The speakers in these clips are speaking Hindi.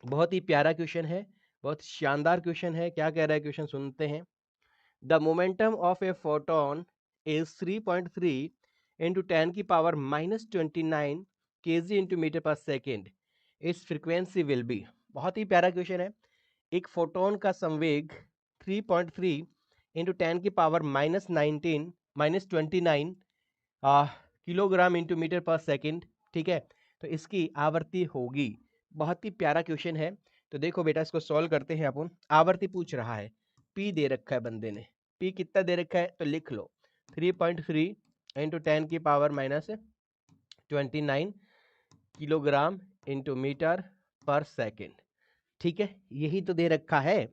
बहुत ही प्यारा क्वेश्चन है, बहुत शानदार क्वेश्चन है। क्या कह रहा है क्वेश्चन, सुनते हैं। The momentum of a photon is 3.3 into 10 की पावर -29 kg इंटू मीटर पर second. It's frequency will be. बहुत ही प्यारा क्वेश्चन है। एक फोटोन का संवेग 3.3 इंटू 10 की पावर -29 किलोग्राम इंटू मीटर पर सेकेंड, ठीक है। तो इसकी आवर्ती होगी। बहुत ही प्यारा क्वेश्चन है। तो देखो बेटा, इसको सॉल्व करते हैं अपन। आवर्ती पूछ रहा है, पी दे रखा है बंदे ने। पी कितना दे रखा है तो लिख लो, 3.3 इंटू 10 की पावर -29 किलोग्राम इंटू मीटर पर सेकेंड, ठीक है। यही तो दे रखा है,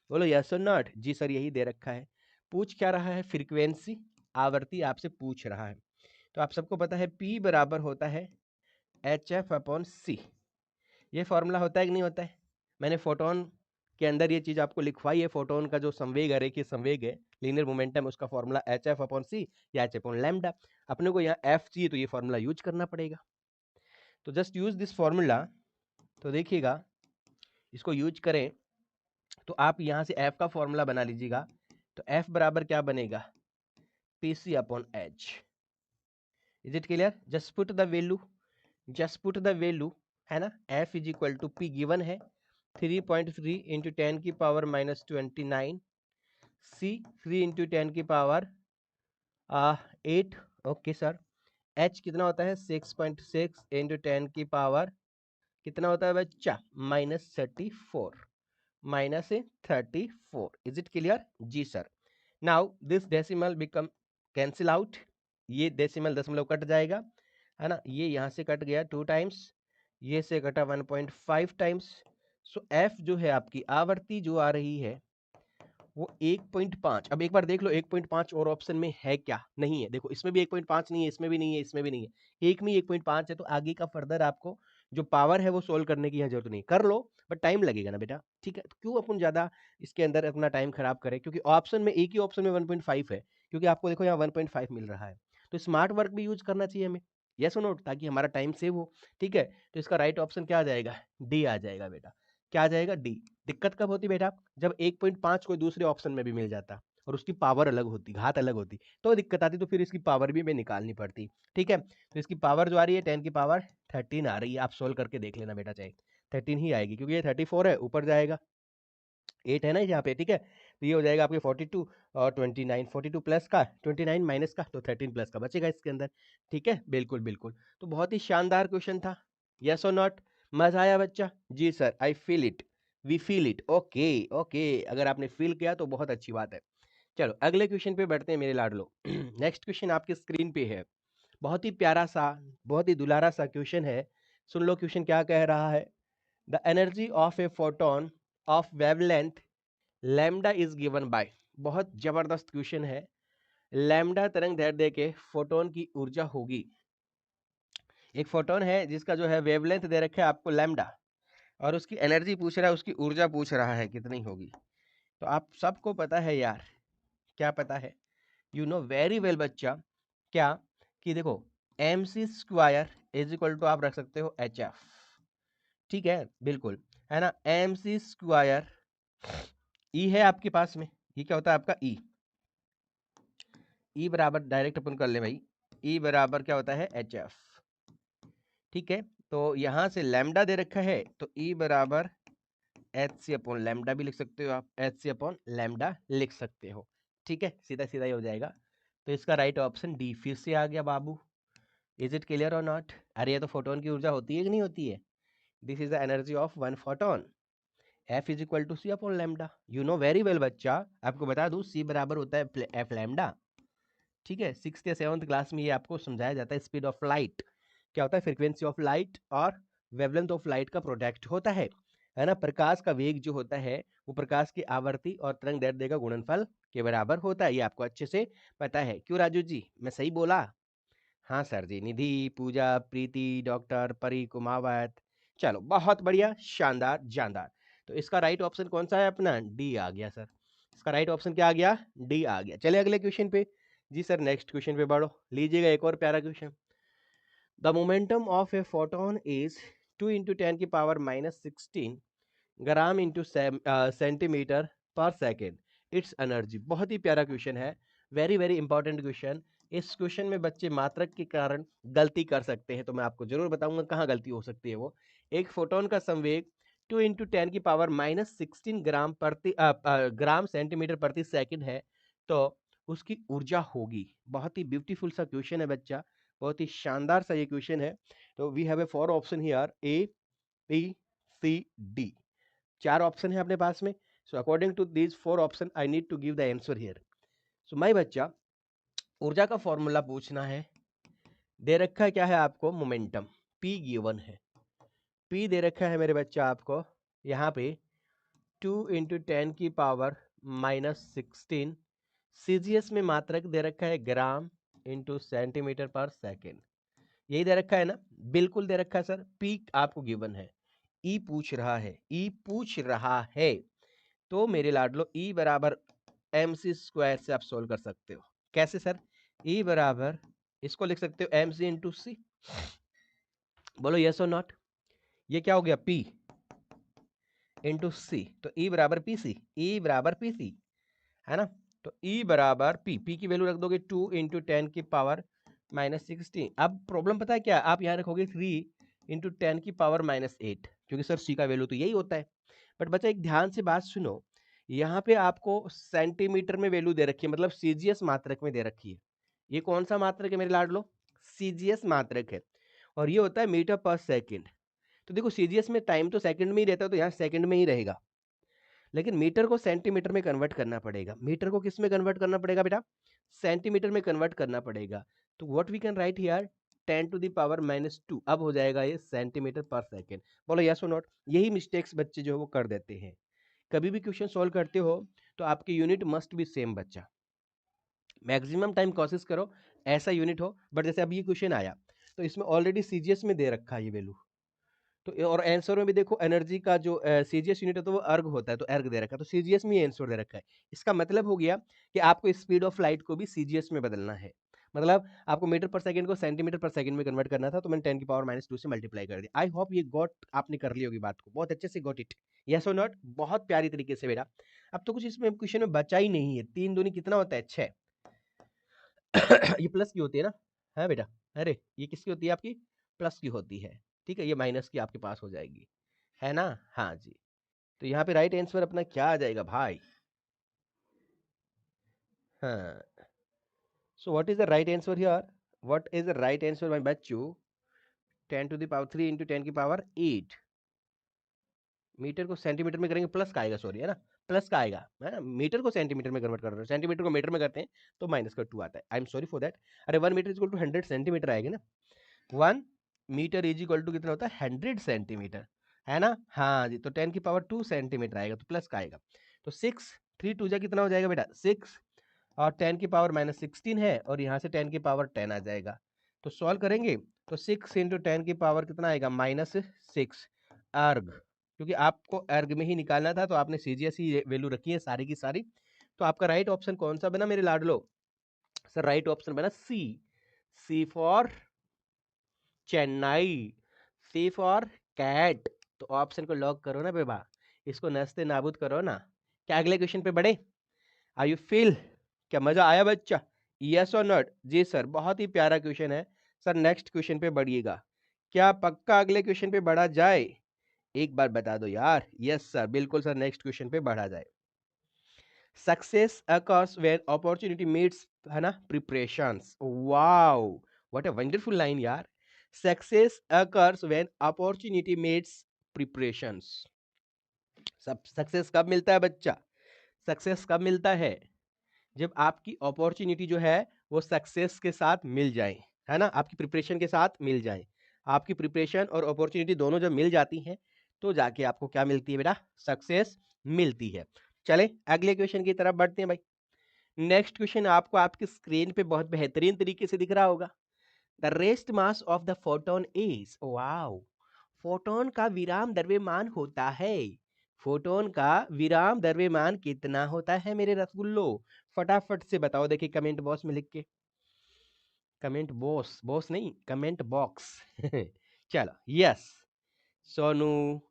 बोलो यस और नॉट। जी सर, यही दे रखा है। पूछ क्या रहा है, फ्रीक्वेंसी, आवर्ती आपसे पूछ रहा है। तो आप सबको पता है P बराबर होता है HF/C। ये फॉर्मूला होता है कि नहीं होता है। मैंने फोटोन के अंदर ये चीज आपको लिखवाई है। फोटोन का जो संवेग है, रेखीय संवेग है, लीनियर मोमेंटम, उसका फॉर्मूला HF/C या H/λ। अपने को यहाँ F चाहिए तो ये फॉर्मूला यूज करना पड़ेगा। तो जस्ट यूज दिस फॉर्मूला। तो देखिएगा, इसको यूज करें तो आप यहाँ से F का फॉर्मूला बना लीजिएगा। तो F बराबर क्या बनेगा, PC/H। Is it clear? Just put the value, just put the value, है ना। F is equal to P given है 3.3 इंटू 10 की पावर -29, C 3 इंटू 10 की पावर 8, ओके सर। H कितना होता है, 6.6 इंटू 10 की पावर कितना होता है बच्चा, -34, -34। Is it clear? जी sir. Now this decimal become cancel out. ये डेसिमल दशमलव कट जाएगा, है ना। ये यहाँ से कट गया 2 टाइम्स, ये से कटा 1.5 टाइम्स। सो एफ जो है आपकी आवर्ती जो आ रही है वो 1.5। अब एक बार देख लो 1.5 और ऑप्शन में है क्या, नहीं है। देखो इसमें भी 1.5 नहीं है, इसमें भी नहीं है, इसमें भी नहीं है, एक में 1.5 है। तो आगे का फर्दर आपको जो पावर है वो सोल्व करने की यहाँ जरूरत नहीं, कर लो बट टाइम लगेगा ना बेटा, ठीक है। तो क्यों अपन ज्यादा इसके अंदर अपना टाइम खराब करें, क्योंकि ऑप्शन में, एक ही ऑप्शन में 1.5 है, क्योंकि आपको देखो यहाँ 1.5 मिल रहा है। तो स्मार्ट वर्क भी यूज करना चाहिए हमें, यस और नो, ताकि हमारा टाइम सेव हो, ठीक है। तो इसका राइट ऑप्शन क्या आ जाएगा, डी आ जाएगा बेटा। क्या आ जाएगा, डी। दिक्कत कब होती बेटा, जब 1.5 कोई दूसरे ऑप्शन में भी मिल जाता और उसकी पावर अलग होती, घात अलग होती, तो दिक्कत आती। तो फिर इसकी पावर भी हमें निकालनी पड़ती, ठीक है। तो इसकी पावर जो आ रही है 10 की पावर 13 आ रही है। आप सोल्व करके देख लेना बेटा, चाहे 13 ही आएगी, क्योंकि ये 34 है, ऊपर जाएगा 8 है ना यहाँ पे, ठीक है। तो ये हो जाएगा आपके 42 और 29, 42 प्लस का 29 माइनस का, तो 13 प्लस का बचेगा इसके अंदर, ठीक है। बिल्कुल बिल्कुल। तो बहुत ही शानदार क्वेश्चन था, यस और नॉट। मजा आया बच्चा? जी sir, I feel it, we feel it. Okay okay, अगर आपने फील किया तो बहुत अच्छी बात है। चलो अगले क्वेश्चन पे बढ़ते हैं मेरे लाडलो। नेक्स्ट क्वेश्चन आपके स्क्रीन पे है। बहुत ही प्यारा सा, बहुत ही दुलारा सा क्वेश्चन है। सुन लो क्वेश्चन क्या कह रहा है। The energy of a photon of wavelength lambda is given by. बहुत जबरदस्त क्वेश्चन है। लैम्डा तरंग दैर्ध्य के फोटोन की ऊर्जा होगी। एक फोटोन है जिसका जो है वेवलेंथ दे रखा है आपको लैम्डा, और उसकी एनर्जी पूछ रहा है, उसकी ऊर्जा पूछ रहा है कितनी होगी। तो आप सबको पता है यार, क्या पता है, यू नो वेरी वेल बच्चा, क्या कि देखो mc² इज इक्वल टू आप रख सकते हो HF, ठीक है। बिल्कुल, है ना। mc², ई है आपके पास में, ये क्या होता है आपका ई। ई बराबर डायरेक्ट अपन कर ले भाई, ई बराबर क्या होता है HF, ठीक है। तो यहां से लैम्डा दे रखा है, तो ई बराबर HC/λ भी लिख सकते हो आप, HC/λ लिख सकते हो, ठीक है। सीधा सीधा ही हो जाएगा। तो इसका राइट ऑप्शन डी फिर से आ गया बाबू। इज इट क्लियर और नॉट? अरे ये तो फोटोन की ऊर्जा होती है कि नहीं होती है। This is the energy of one photon, F is equal to C/λ। You know very well बच्चा। आपको बता दूं C बराबर होता है F λ, ठीक है। 6th या 7th क्लास में ये आपको समझाया जाता है। स्पीड ऑफ लाइट क्या होता है, फ्रीक्वेंसी ऑफ लाइट और वेवलेंथ ऑफ लाइट का प्रोडक्ट होता है ना। प्रकाश का वेग जो होता है वो प्रकाश की आवर्ती और तरंग दैर्ध्य का गुणनफल के बराबर होता है। ये आपको अच्छे से पता है, क्यों राजू जी, मैं सही बोला? हाँ सर जी। निधि, पूजा, प्रीति, डॉक्टर, परी, कुमावत, चलो बहुत बढ़िया, शानदार, जानदार। तो इसका राइट ऑप्शन कौन सा है अपना, डी आ गया सर। इसका राइट ऑप्शन क्या आ गया, डी आ गया। चले अगले क्वेश्चन पे। जी सर, नेक्स्ट क्वेश्चन पे बढ़ो, लीजिएगा एक और प्यारा question. The momentum of a photon is 2 × 10 की पावर -16 ग्राम इंटू सेंटीमीटर पर सेकेंड इट्स एनर्जी। बहुत ही प्यारा क्वेश्चन है, वेरी वेरी इंपॉर्टेंट क्वेश्चन। इस क्वेश्चन में बच्चे मात्रक के कारण गलती कर सकते हैं, तो मैं आपको जरूर बताऊंगा कहाँ गलती हो सकती है। वो एक फोटोन का संवेग 2 इंटू 10 की पावर -16 ग्राम सेंटीमीटर प्रति सेकंड है, तो उसकी ऊर्जा होगी। बहुत ही ब्यूटीफुल सा क्वेश्चन है बच्चा, बहुत ही शानदार सा ये क्वेश्चन है। तो we have a 4 option here, A B C D. 4 option है अपने पास में। So according to these 4 option I need to give the answer here. So my बच्चा, ऊर्जा का फॉर्मूला पूछना है। दे रखा है क्या है आपको, मोमेंटम P गिवन है। P दे रखा है मेरे बच्चा आपको यहाँ पे 2 इंटू 10 की पावर -16। सीजीएस में मात्रक दे रखा है ग्राम इंटू सेंटीमीटर पर सेकेंड। यही दे रखा है ना, बिल्कुल दे रखा है सर। P आपको गिवन है, E पूछ रहा है, E पूछ रहा है, तो मेरे लाडलो E बराबर mc² से आप सोल्व कर सकते हो। कैसे सर? E बराबर इसको लिख सकते हो mc इंटू सी। बोलो यस और नॉट। ये क्या हो गया, P इंटू सी, तो E बराबर पी सी, E बराबर पी सी, है ना। तो E बराबर P की वैल्यू रख दोगे 2 इंटू 10 की पावर -16। अब प्रॉब्लम पता है क्या, आप यहाँ रखोगे 3 इंटू 10 की पावर -8, क्योंकि सर C का वैल्यू तो यही होता है। बट बच्चा एक ध्यान से बात सुनो, यहाँ पे आपको सेंटीमीटर में वैल्यू दे रखी है, मतलब सीजीएस मात्रक में दे रखी है। ये कौन सा मात्रक है मेरे लाडलो, सीजीएस मात्रक है, और ये होता है मीटर पर सेकंड। तो देखो सीजीएस में टाइम तो सेकंड में ही रहता है, तो यहाँ सेकंड में ही रहेगा, लेकिन मीटर को सेंटीमीटर में कन्वर्ट करना पड़ेगा। मीटर को किस में कन्वर्ट करना पड़ेगा बेटा, सेंटीमीटर में कन्वर्ट करना पड़ेगा। तो what we can write here 10 to the power -2, अब हो जाएगा ये सेंटीमीटर पर सेकंड। बोलो यस और नॉट। यही मिस्टेक्स बच्चे जो है वो कर देते हैं। कभी भी क्वेश्चन सॉल्व करते हो तो आपकी यूनिट मस्ट बी सेम बच्चा, मैक्सिमम टाइम कोशिश करो ऐसा यूनिट हो। बट जैसे अब ये क्वेश्चन आया तो इसमें ऑलरेडी सीजीएस में दे रखा है ये वैल्यू, तो और आंसर में भी देखो एनर्जी का जो सीजीएस यूनिट है तो वो अर्ग होता है, तो अर्ग दे रखा है, तो सीजीएस में ही आंसर दे रखा है। इसका मतलब हो गया कि आपको स्पीड ऑफ लाइट को भी सीजीएस में बदलना है। मतलब आपको मीटर पर सेकंड को सेंटीमीटर पर सेकंड में कन्वर्ट करना था, तो मैंने 10 की पावर -2 से मल्टीप्लाई कर दिया। आई होप ये गॉट आपने कर ली होगी बात को, बहुत अच्छे से गॉट इट, यस और नॉट, बहुत प्यारी तरीके से बेटा। अब तो कुछ इसमें क्वेश्चन में बचा ही नहीं है। 3 दूनी कितना होता है, 6। ये प्लस की होती है ना, है बेटा। अरे ये किसकी होती है आपकी, प्लस की होती है, ठीक है। ये माइनस की आपके पास हो जाएगी, है ना। हाँ जी, तो यहाँ पे राइट आंसर अपना क्या आ जाएगा भाई, हाँ। सो what is the right answer here, what is the right answer my बच्चों, 10 टू द पावर 3 इंटू 10 की पावर 8। मीटर को सेंटीमीटर में करेंगे प्लस का आएगा, सॉरी, है ना, प्लस का आएगा, है ना। मीटर को सेंटीमीटर में कन्वर्ट कर रहे हो, सेंटीमीटर को मीटर में करते हैं तो -2 आता है। I am sorry for that. अरे 1 मीटर इक्वल टू 100 सेंटीमीटर आएगा ना, 1 मीटर इज इक्वल टू कितना होता है, 100 सेंटीमीटर, है ना। हाँ जी, तो 10 की पावर 2 सेंटीमीटर आएगा, तो प्लस का आएगा। तो 6 3 2 जा कितना हो जाएगा बेटा, 6, और 10 की पावर -16 है, और यहाँ से 10 की पावर 10 आ जाएगा। तो सॉल्व करेंगे तो 6 इंटू 10 की पावर कितना आएगा, -6 अर्ग, क्योंकि आपको अर्ग में ही निकालना था, तो आपने सीजीएस ही वैल्यू रखी है सारी की सारी। तो आपका राइट ऑप्शन कौन सा बना मेरे लाडलो, सर राइट ऑप्शन बना C, C for Chennai, C for cat. तो ऑप्शन को लॉक करो ना बेबा, इसको नस्ते नाबूद करो ना। क्या अगले क्वेश्चन पे बढ़े, आर यू फील, क्या मजा आया बच्चा, यस और नॉट। जी सर, बहुत ही प्यारा क्वेश्चन है सर, नेक्स्ट क्वेश्चन पे बढ़िएगा। क्या पक्का अगले क्वेश्चन पे बढ़ा जाए, एक बार बता दो यार। यस सर, बिल्कुल सर, नेक्स्ट क्वेश्चन पे बढ़ा जाए। Success occurs when opportunity meets, है ना, preparations। wow, what a wonderful line यार। Success occurs when opportunity meets preparations। सब सक्सेस कब मिलता है बच्चा, सक्सेस कब मिलता है, जब आपकी अपॉर्चुनिटी जो है वो सक्सेस के साथ मिल जाए, है ना, आपकी प्रिपरेशन के साथ मिल जाए। आपकी प्रिपरेशन और अपॉर्चुनिटी दोनों जब मिल जाती हैं तो जाके आपको क्या मिलती है बेटा, सक्सेस मिलती है। चले अगले क्वेश्चन की तरफ बढ़ते हैं भाई। नेक्स्ट क्वेश्चन आपको आपकी स्क्रीन पे बहुत बेहतरीन तरीके से दिख रहा होगा। The rest mass of the photon is, wow, photon का विराम द्रव्यमान होता है, फोटोन का विराम द्रव्यमान कितना होता है मेरे रसगुल्लो, फटाफट से बताओ, देखिए कमेंट बॉक्स में लिख के, कमेंट बॉक्स, बॉस नहीं, कमेंट बॉक्स। चलो यस, सोनू,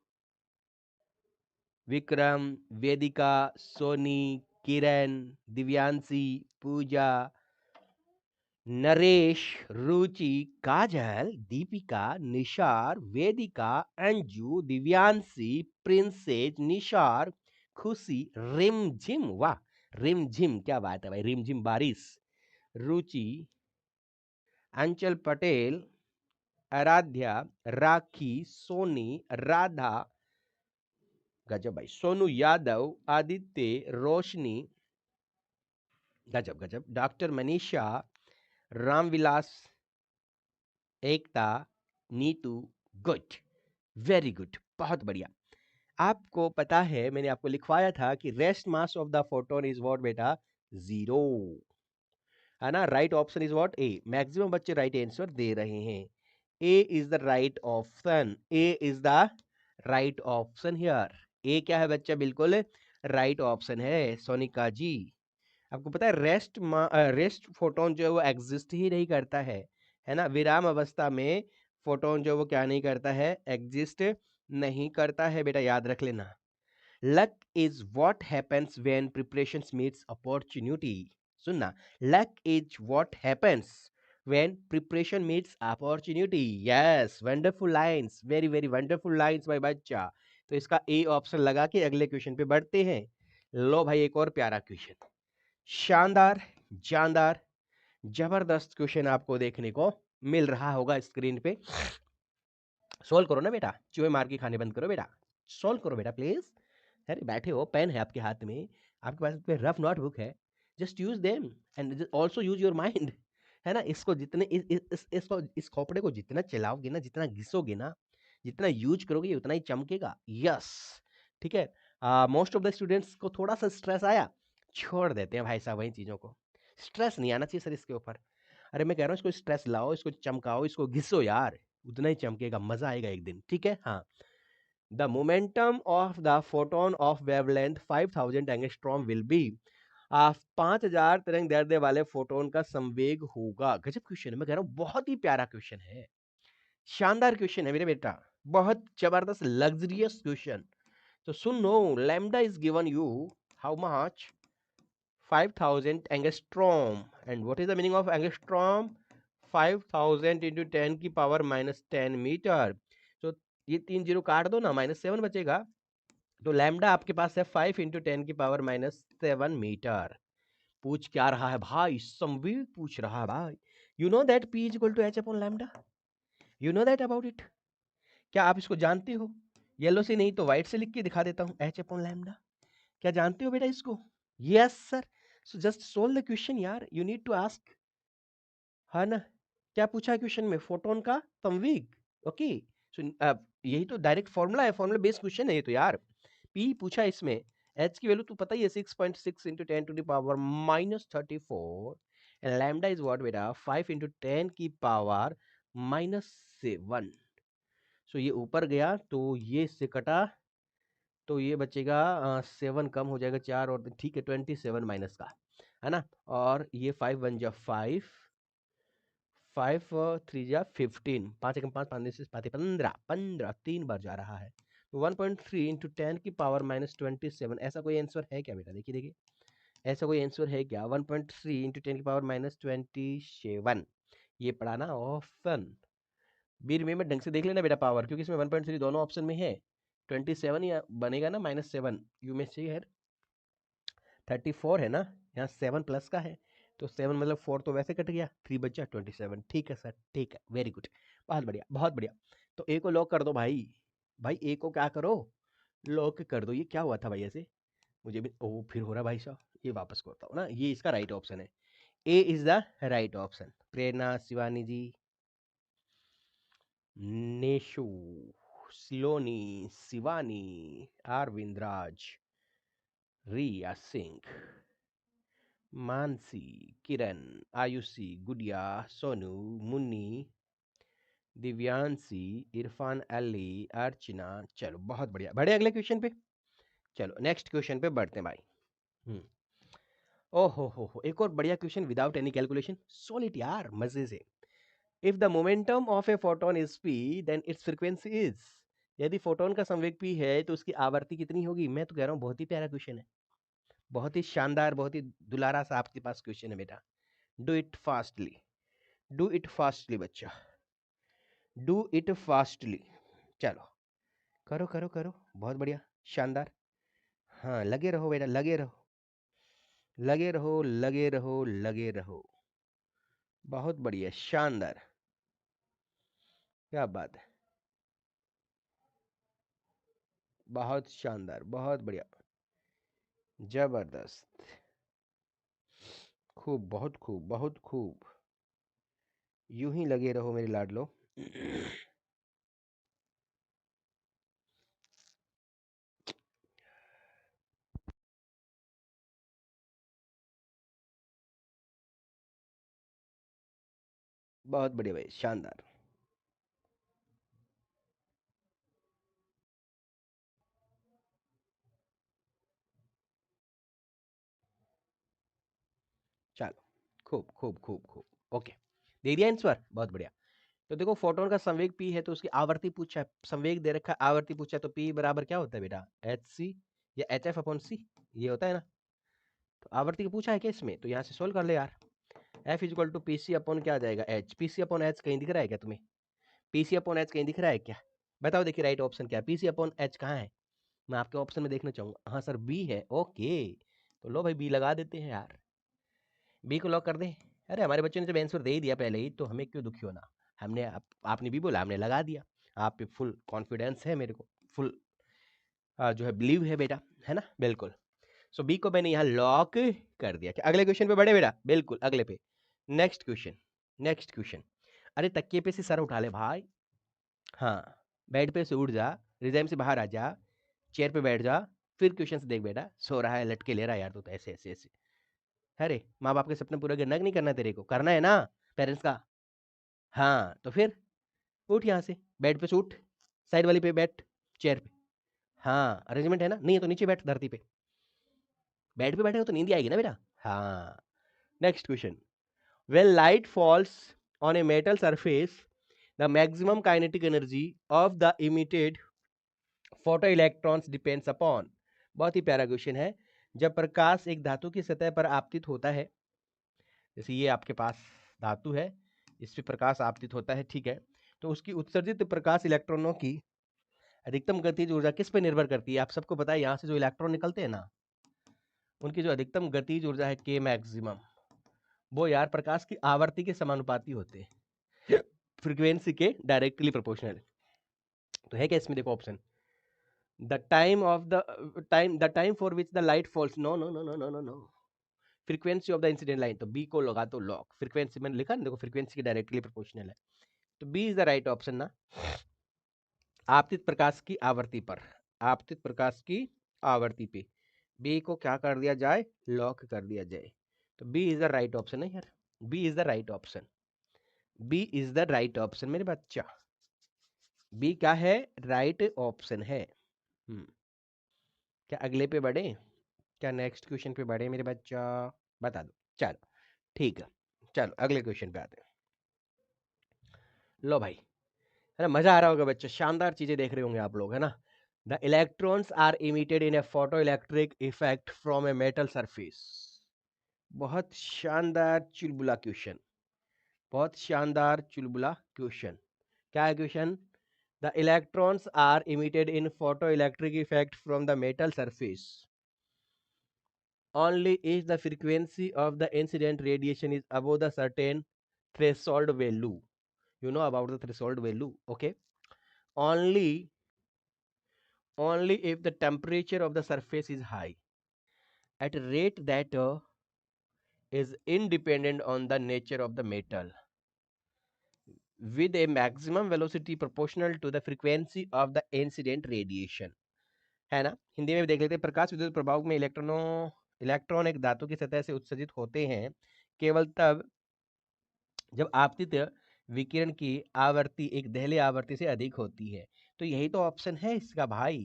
विक्रम, वेदिका, सोनी, किरण, दिव्यांशी, पूजा, नरेश, रुचि, काजल, दीपिका, निशार, वेदिका, अंजू, दिव्यांशी, प्रिंसेस, निशार, खुशी, रिमझिम, वाह, रिमझिम क्या बात है भाई, रिमझिम बारिश, रुचि, अंचल पटेल, आराध्या, राखी, सोनी, राधा, गजब भाई, सोनू यादव, आदित्य, रोशनी, गजब गजब, डॉक्टर मनीषा, रामविलास, एकता, नीतू, गुड, वेरी गुड, बहुत बढ़िया। आपको पता है मैंने आपको लिखवाया था कि rest mass of the photon is what बेटा, जीरो, है ना। Right option is what, A. Maximum बच्चे राइट आंसर दे रहे हैं। A is the right option, A is the right option here. A क्या है बच्चा, बिल्कुल राइट ऑप्शन है सोनिका जी। आपको पता है रेस्ट फोटोन जो है वो एग्जिस्ट ही नहीं करता है ना। विराम अवस्था में फोटोन जो वो क्या नहीं करता है, एग्जिस्ट नहीं करता है बेटा, याद रख लेना। Luck is what happens when preparations meets opportunity. सुनना, luck is what happens when preparation meets opportunity. Yes, wonderful lines, very very wonderful lines भाई बच्चा। तो इसका ए ऑप्शन लगा के अगले क्वेश्चन पे बढ़ते हैं। लो भाई एक और प्यारा क्वेश्चन, शानदार, जानदार, जबरदस्त क्वेश्चन आपको देखने को मिल रहा होगा स्क्रीन पे। सोल्व करो ना बेटा, चूहे मार के खाने बंद करो बेटा, सोल्व करो बेटा प्लीज। अरे बैठे हो, पेन है आपके हाथ में, आपके पास पे रफ नोटबुक है, just use them and also use your mind, है ना। इसको जितने इसको इस खोपड़े को जितना चलाओगे ना, जितना घिसोगे ना, जितना यूज करोगे ये उतना ही चमकेगा। यस, ठीक है। मोस्ट ऑफ द स्टूडेंट्स को थोड़ा सा स्ट्रेस आया, छोड़ देते हैं भाई साहब वही चीजों को। स्ट्रेस नहीं आना चाहिए सर इसके ऊपर। अरे मैं कह रहा हूँ इसको स्ट्रेस लाओ, इसको चमकाओ, इसको घिसो यार, उतना ही चमकेगा, मजा आएगा एक दिन, ठीक है। हाँ, the momentum of the photon of wavelength 5000 angstrom will be, 5000 तरंग दैर्ध्य वाले फोटोन का संवेग होगा। गजब क्वेश्चन है, मैं कह रहा हूँ बहुत ही प्यारा क्वेश्चन है, शानदार क्वेश्चन है मेरे बेटा, बहुत जबरदस्त लग्जरियस क्वेश्चन। तो सुनो, lambda is given you how much, 5000 angstrom, and what is the meaning of angstrom, 5000 into 10 की पावर माइनस 10 मीटर। तो ये 3 जीरो काट दो ना, -7 बचेगा। तो लैम्डा आपके पास है 5 इंटू 10 की पावर -7 मीटर। पूछ क्या रहा है भाई, संवेग पूछ रहा है भाई। You know that P is equal to H upon lambda, you know that about it, क्या आप इसको जानते हो? येलो से नहीं तो व्हाइट से लिख के दिखा देता हूँ, H अपॉन लैम्डा, क्या जानते हो बेटा इसको? Yes sir, so just solve the question यार, यू नीड टू आस्क, है ना। क्या पूछा है क्वेश्चन में, फोटोन का संवेग, ओके। सो यही तो डायरेक्ट फॉर्मूला है, फॉर्मूला बेस्ड क्वेश्चन है ये तो यार। पी पूछा है इसमें, एच की वैल्यू तो पता ही है 6.6 into 10 to the power -34, and lambda is what बेटा 5 इंटू 10 की पावर -7। सो ये ऊपर गया तो ये इससे कटा, तो ये बचेगा 7 कम हो जाएगा 4 और ठीक है 27 माइनस का, है ना। और ये 5 बन जा 5, 5 3 जा 15, 5 एकम 5, 5 से 15, 15 3 बार जा रहा है। तो 1.3 इंटू 10 की पावर -27, ऐसा कोई आंसर है क्या बेटा? देखिए देखिए, ऐसा कोई आंसर है क्या? 1.3 इंटू 10 की पावर -27, ये पढ़ा ना ऑप्शन, बी रिमेम्बर ढंग से देख लेना बेटा पावर, क्योंकि इसमें 1.3 दोनों ऑप्शन में है। 27 या बनेगा ना -7, यू में से है 34 है ना, यहाँ 7 प्लस का है, तो 7 मतलब 4 तो वैसे कट गया, 3 बचा 27। ठीक है सर, ठीक है, वेरी गुड, बहुत बढ़िया बहुत बढ़िया। तो ए को लॉक कर दो भाई, भाई ए को क्या करो, लॉक कर दो। ये क्या हुआ था भाई ऐसे, मुझे भी ओ फिर हो रहा भाई साहब, ये वापस करता हूँ ना, ये इसका राइट ऑप्शन है, ए इज द राइट ऑप्शन। प्रेरणा, शिवानी जी, नेशु, सिलोनी, शिवानी, अरविंद राज, रिया सिंह, मानसी, किरण, आयुषी, गुड़िया, सोनू, मुन्नी, दिव्यांशी, इरफान अली, अर्चना। चलो बहुत बढ़िया, बढ़े अगले क्वेश्चन पे। चलो नेक्स्ट क्वेश्चन पे बढ़ते हैं भाई। ओहो, एक और बढ़िया question without any calculation, solid यार, मजे से। If the momentum of a photon is p, then its frequency is, यदि फोटोन का संवेग p है तो उसकी आवर्ती कितनी होगी? मैं तो कह रहा हूँ बहुत ही प्यारा क्वेश्चन है, बहुत ही शानदार, बहुत ही दुलारा सा आपके पास क्वेश्चन है बेटा। Do it fastly, do it fastly बच्चा, डू इट फास्टली। चलो करो करो करो, बहुत बढ़िया, शानदार। हाँ लगे रहो बेटा, लगे रहो, लगे रहो, लगे रहो, लगे रहो। बहुत बढ़िया, शानदार, क्या बात है, बहुत शानदार, बहुत बढ़िया, जबरदस्त, खूब, बहुत खूब, बहुत खूब। यूं ही लगे रहो मेरे लाडलो। बहुत बढ़िया भाई, शानदार। चलो खूब खूब खूब खूब, ओके, दे दिया आंसर, बहुत बढ़िया। तो देखो फोटोन का संवेग p है तो उसकी आवर्ती पूछा है, संवेग दे रखा है, आवर्ती पूछा है, तो p बराबर क्या होता है बेटा? hc या hf अपॉन c, ये होता है ना। तो आवर्ती का पूछा है क्या इसमें, तो यहाँ से सोल्व कर ले यार। f equal to P C upon क्या आ जाएगा? h, P C upon H कहीं दिख रहा है क्या तुम्हें? पी सी अपॉन एच कहीं दिख रहा है क्या? बताओ, देखिए राइट ऑप्शन क्या है, पी सी अपॉन एच कहाँ है? मैं आपके ऑप्शन में देखना चाहूंगा। हाँ सर बी है, ओके, तो लो भाई बी लगा देते हैं यार, बी को लॉक कर दे। अरे हमारे बच्चों ने जब आंसर दे ही दिया पहले ही, तो हमें क्यों दुखी होना। हमने आपने भी बोला, हमने लगा दिया, आप पे फुल कॉन्फिडेंस है मेरे को, फुल जो है बिलीव है बेटा, है ना, बिल्कुल। सो बी को मैंने यहाँ लॉक कर दिया। क्या अगले क्वेश्चन पे बढ़े बेटा? बिल्कुल अगले पे, नेक्स्ट क्वेश्चन, नेक्स्ट क्वेश्चन। अरे तकिए पे से सर उठा ले भाई, हाँ, बेड पे से उठ जा, रिजाइम से बाहर आ जा, चेयर पे बैठ जा, फिर क्वेश्चन से देख बेटा, सो रहा है, लटके ले रहा है यार, तो ऐसे ऐसे ऐसे। अरे माँ बाप के सपने पूरे करना कि नहीं करना, तेरे को करना है ना, पेरेंट्स का। हाँ तो फिर उठ यहाँ से, बेड पे से उठ, साइड वाली पे बैठ, चेयर पे। हाँ अरेंजमेंट है ना, नहीं है तो नीचे बैठ धरती पे, बेड पे बैठेगा तो नींद ही आएगी ना बेटा। हाँ, next question. When light falls on a metal surface, the maximum kinetic energy of the emitted photoelectrons depends upon। बहुत ही प्यारा क्वेश्चन है। जब प्रकाश एक धातु की सतह पर आपतित होता है, जैसे ये आपके पास धातु है, इस पे प्रकाश आपतित होता है, ठीक है, तो उसकी उत्सर्जित प्रकाश इलेक्ट्रॉनों की अधिकतम गतिज ऊर्जा किस पर निर्भर करती है? आप सबको पता है, यहाँ से जो इलेक्ट्रॉन निकलते हैं ना, उनकी जो अधिकतम गतिज ऊर्जा है के मैक्सिमम, वो यार प्रकाश की आवर्ती के समानुपाती होते हैं, फ्रीक्वेंसी के डायरेक्टली प्रोपोर्शनल। तो है क्या इसमें? देखो option, the time for which the light falls, no no no no no no no, frequency of the incident line, तो बी को लगा दो लॉक, फ्रीक्वेंसी मैंने लिखा ना, देखो फ्रीक्वेंसी के डायरेक्टली प्रोपोर्शनल है, तो B is the right option ना। आपतित प्रकाश की आवर्ती पर, आपतित प्रकाश की आवर्ती पे बी को क्या कर दिया जाए? लॉक कर दिया जाए, तो B is the right option है यार, B is the right option, B is the right option मेरे बच्चा, बी क्या है? राइट ऑप्शन है। क्या अगले पे बढ़े? क्या नेक्स्ट क्वेश्चन पे बढ़े मेरे बच्चा? बता दो, चलो ठीक है, चलो अगले क्वेश्चन पे आते हैं। लो भाई, है ना, मजा आ रहा होगा बच्चा, शानदार चीजें देख रहे होंगे आप लोग, है ना। The electrons are emitted in a photoelectric effect from a metal surface. बहुत शानदार चुलबुला क्वेश्चन, बहुत शानदार चुलबुला क्वेश्चन। क्या है question? The electrons are emitted in photoelectric effect from the metal surface only if the frequency of the incident radiation is above the certain threshold value. You know about the threshold value, okay? Only only if the temperature of the surface is high at a rate that is independent on the nature of the metal with a maximum velocity proportional to the frequency of the incident radiation, है ना। हिंदी में भी देख लेते हैं। प्रकाश विद्युत प्रभाव में इलेक्ट्रॉन एक धातु की सतह से उत्सर्जित होते हैं केवल तब जब आपतित विकिरण की आवृत्ति एक दहली आवृत्ति से अधिक होती है। तो यही तो ऑप्शन है इसका भाई,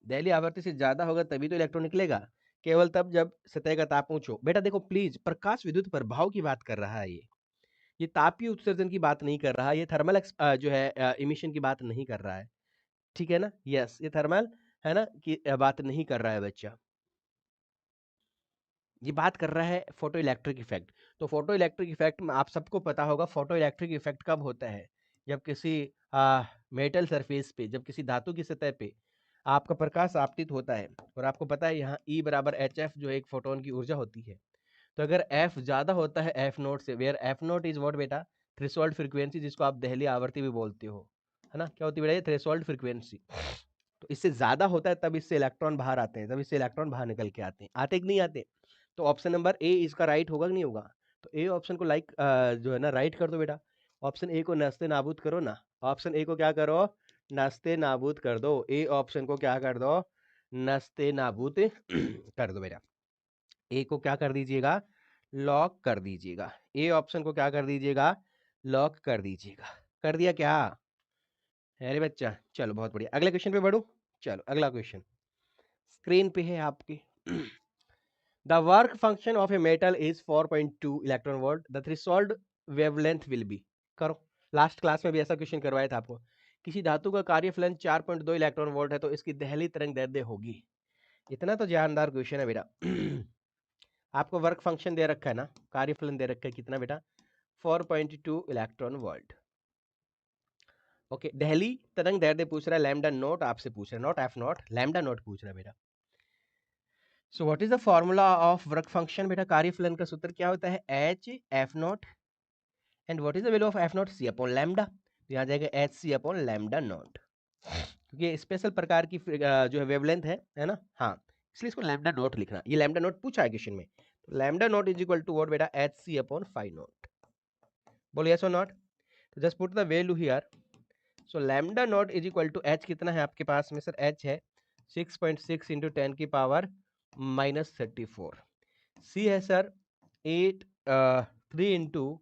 दहली आवृत्ति से ज्यादा होगा तभी तो इलेक्ट्रॉन निकलेगा, केवल तब जब सतह का ताप ऊंच हो। बेटा देखो प्लीज, प्रकाश विद्युत प्रभाव की बात कर रहा है ये तापीय उत्सर्जन की बात नहीं कर रहा, ये थर्मल जो है इमिशन की बात नहीं कर रहा है। ठीक है ना, यस ये थर्मल है ना कि बात नहीं कर रहा है बच्चा, ये बात कर रहा है फोटो इलेक्ट्रिक इफेक्ट। तो फोटो इलेक्ट्रिक इफेक्ट में आप सबको पता होगा फोटो इलेक्ट्रिक इफेक्ट कब होता है, जब किसी मेटल सरफेस पे, जब किसी धातु की सतह पे आपका प्रकाश आपतित होता है, और आपको पता है यहाँ E बराबर एच एफ जो एक फोटोन की ऊर्जा होती है। तो अगर एफ ज्यादा होता है एफ नोट से, where F naught is what बेटा, थ्रेशोल्ड फ्रीक्वेंसी, जिसको आप दहली आवृत्ति भी बोलते हो, है ना, क्या होती है बेटा ये थ्रेशोल्ड फ्रीक्वेंसी। तो इससे ज्यादा होता है तब इससे इलेक्ट्रॉन बाहर आते हैं, तब इससे इलेक्ट्रॉन बाहर निकल के आते हैं, आते कि नहीं आते। तो ऑप्शन नंबर ए इसका राइट होगा कि नहीं होगा। तो ए ऑप्शन को लाइक जो है ना राइट कर दो बेटा, ऑप्शन ए को नस्ते नाबूद करो ना, ऑप्शन ए को क्या करो, नस्ते नाबूद कर दो, ए ऑप्शन को क्या कर दो, नस्ते नाबूद कर दो बेटा। ए को क्या कर दीजिएगा, लॉक कर दीजिएगा, ए ऑप्शन को क्या कर दीजिएगा, लॉक कर दीजिएगा। कर दिया क्या, अरे बच्चा चलो बहुत बढ़िया, अगले क्वेश्चन पे बढ़ू। चलो अगला क्वेश्चन स्क्रीन पे है आपके। The work function of a metal is 4.2 electron volt, the threshold wavelength will be. करो, लास्ट क्लास में भी ऐसा क्वेश्चन करवाया था आपको। किसी धातु का कार्यफलन 4.2 इलेक्ट्रॉन वोल्ट है तो इसकी दहली तरंग दैर्ध्य होगी। इतना तो जानदार क्वेश्चन है बेटा। आपको वर्क फंक्शन दे रखा है ना, कार्यफलन दे रखा है कितना बेटा, 4.2 इलेक्ट्रॉन वोल्ट। ओके, दहली तरंग दैर्ध्य पूछ रहा है, लैम्डा नोट आपसे पूछ रहा है, not F naught, lambda naught पूछ रहा है बेटा। So what is the formula of work function बेटा, कार्यफलन का सूत्र क्या होता है, H F naught, and what is the value of F naught, C upon lambda. तो यहाँ जाएगा एच सी अपॉन लैम्डा नॉट, क्योंकि स्पेशल प्रकार की जो है वेवलेंथ है ना, हाँ, इसलिए इसको लैम्डा नॉट लिखना, ये लैम्डा नॉट पूछा है क्वेश्चन में। तो lambda naught is equal to what बेटा, एच सी अपॉन फाइव नॉट। बोलो यस और नॉट, तो just put the value here. So lambda naught is equal to H कितना है आपके पास में सर, एच है 6.6 इंटू 10 की पावर -34, सी है सर 3 इंटू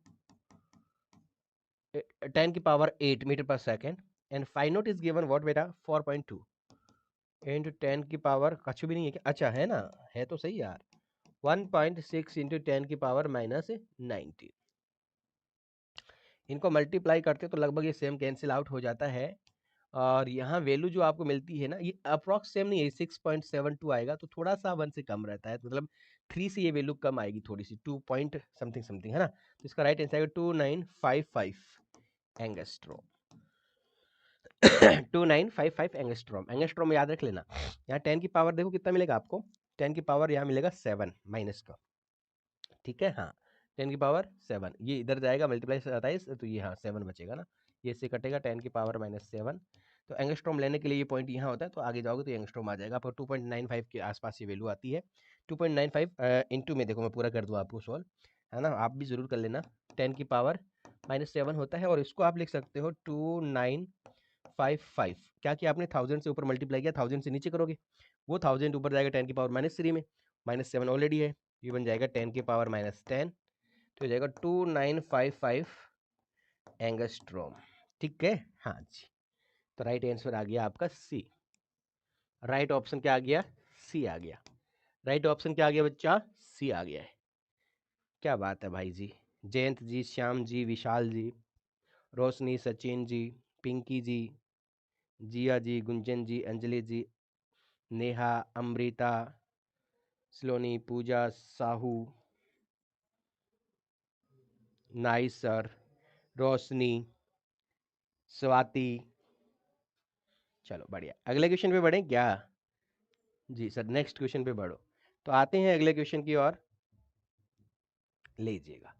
10 की पावर 8 मीटर पर second, and five naught is given what बेटा 4.2 इंटू 10 की पावर, कुछ भी नहीं है क्या, अच्छा है ना, है तो सही यार, 1.6 इंटू 10 की पावर -90। इनको मल्टीप्लाई करते तो लगभग ये सेम कैंसिल आउट हो जाता है, और यहाँ वैल्यू जो आपको मिलती है ना, ये अप्रॉक्स सेम नहीं है, 6.72 आएगा, तो थोड़ा सा 1 से कम रहता है, मतलब 3 से ये वैल्यू कम आएगी थोड़ी सी, 2 पॉइंट समथिंग समथिंग है ना। तो इसका राइट आंसर आएगा 2955 एंगस्ट्रोम। 2955 एंगस्ट्रोम, एंगस्ट्रोम याद रख लेना। यहाँ 10 की पावर देखो कितना मिलेगा आपको, 10 की पावर यहाँ मिलेगा 7 माइनस का, ठीक है, हाँ 10 की पावर 7, ये इधर जाएगा मल्टीप्लाई 27, तो ये हाँ 7 बचेगा ना, ये इससे कटेगा 10 की पावर -7। तो एंगस्ट्रॉम लेने के लिए ये पॉइंट यहाँ होता है, तो आगे जाओगे तो एंगस्ट्रॉम आ जाएगा आपको, 2.95 के आसपास ये वैल्यू आती है। 2.95 इंटू में देखो मैं पूरा कर दूँ आपको सॉल्व, है ना, आप भी जरूर कर लेना। 10 की पावर -7 होता है, और इसको आप लिख सकते हो 2955, क्या किया आपने, 1000 से ऊपर मल्टीप्लाई किया, 1000 से नीचे करोगे वो 1000 ऊपर जाएगा 10 की पावर -3 में, -7 ऑलरेडी है, ये बन जाएगा 10 की पावर -10, तो हो जाएगा 2955 एंगस्ट्रोम, ठीक है, हाँ जी। तो राइट आंसर आ गया आपका सी, राइट ऑप्शन क्या आ गया, सी आ गया, राइट ऑप्शन क्या आ गया बच्चा, सी आ गया है। क्या बात है भाई जी, जयंत जी, श्याम जी, विशाल जी, रोशनी, सचिन जी, पिंकी जी, जिया जी, गुंजन जी, अंजलि जी, नेहा, अमृता, सलोनी, पूजा, साहू, नाइस सर, रोशनी, स्वाति, चलो बढ़िया, अगले क्वेश्चन पे बढ़े क्या, जी सर नेक्स्ट क्वेश्चन पे बढ़ो। तो आते हैं अगले क्वेश्चन की ओर, लीजिएगा।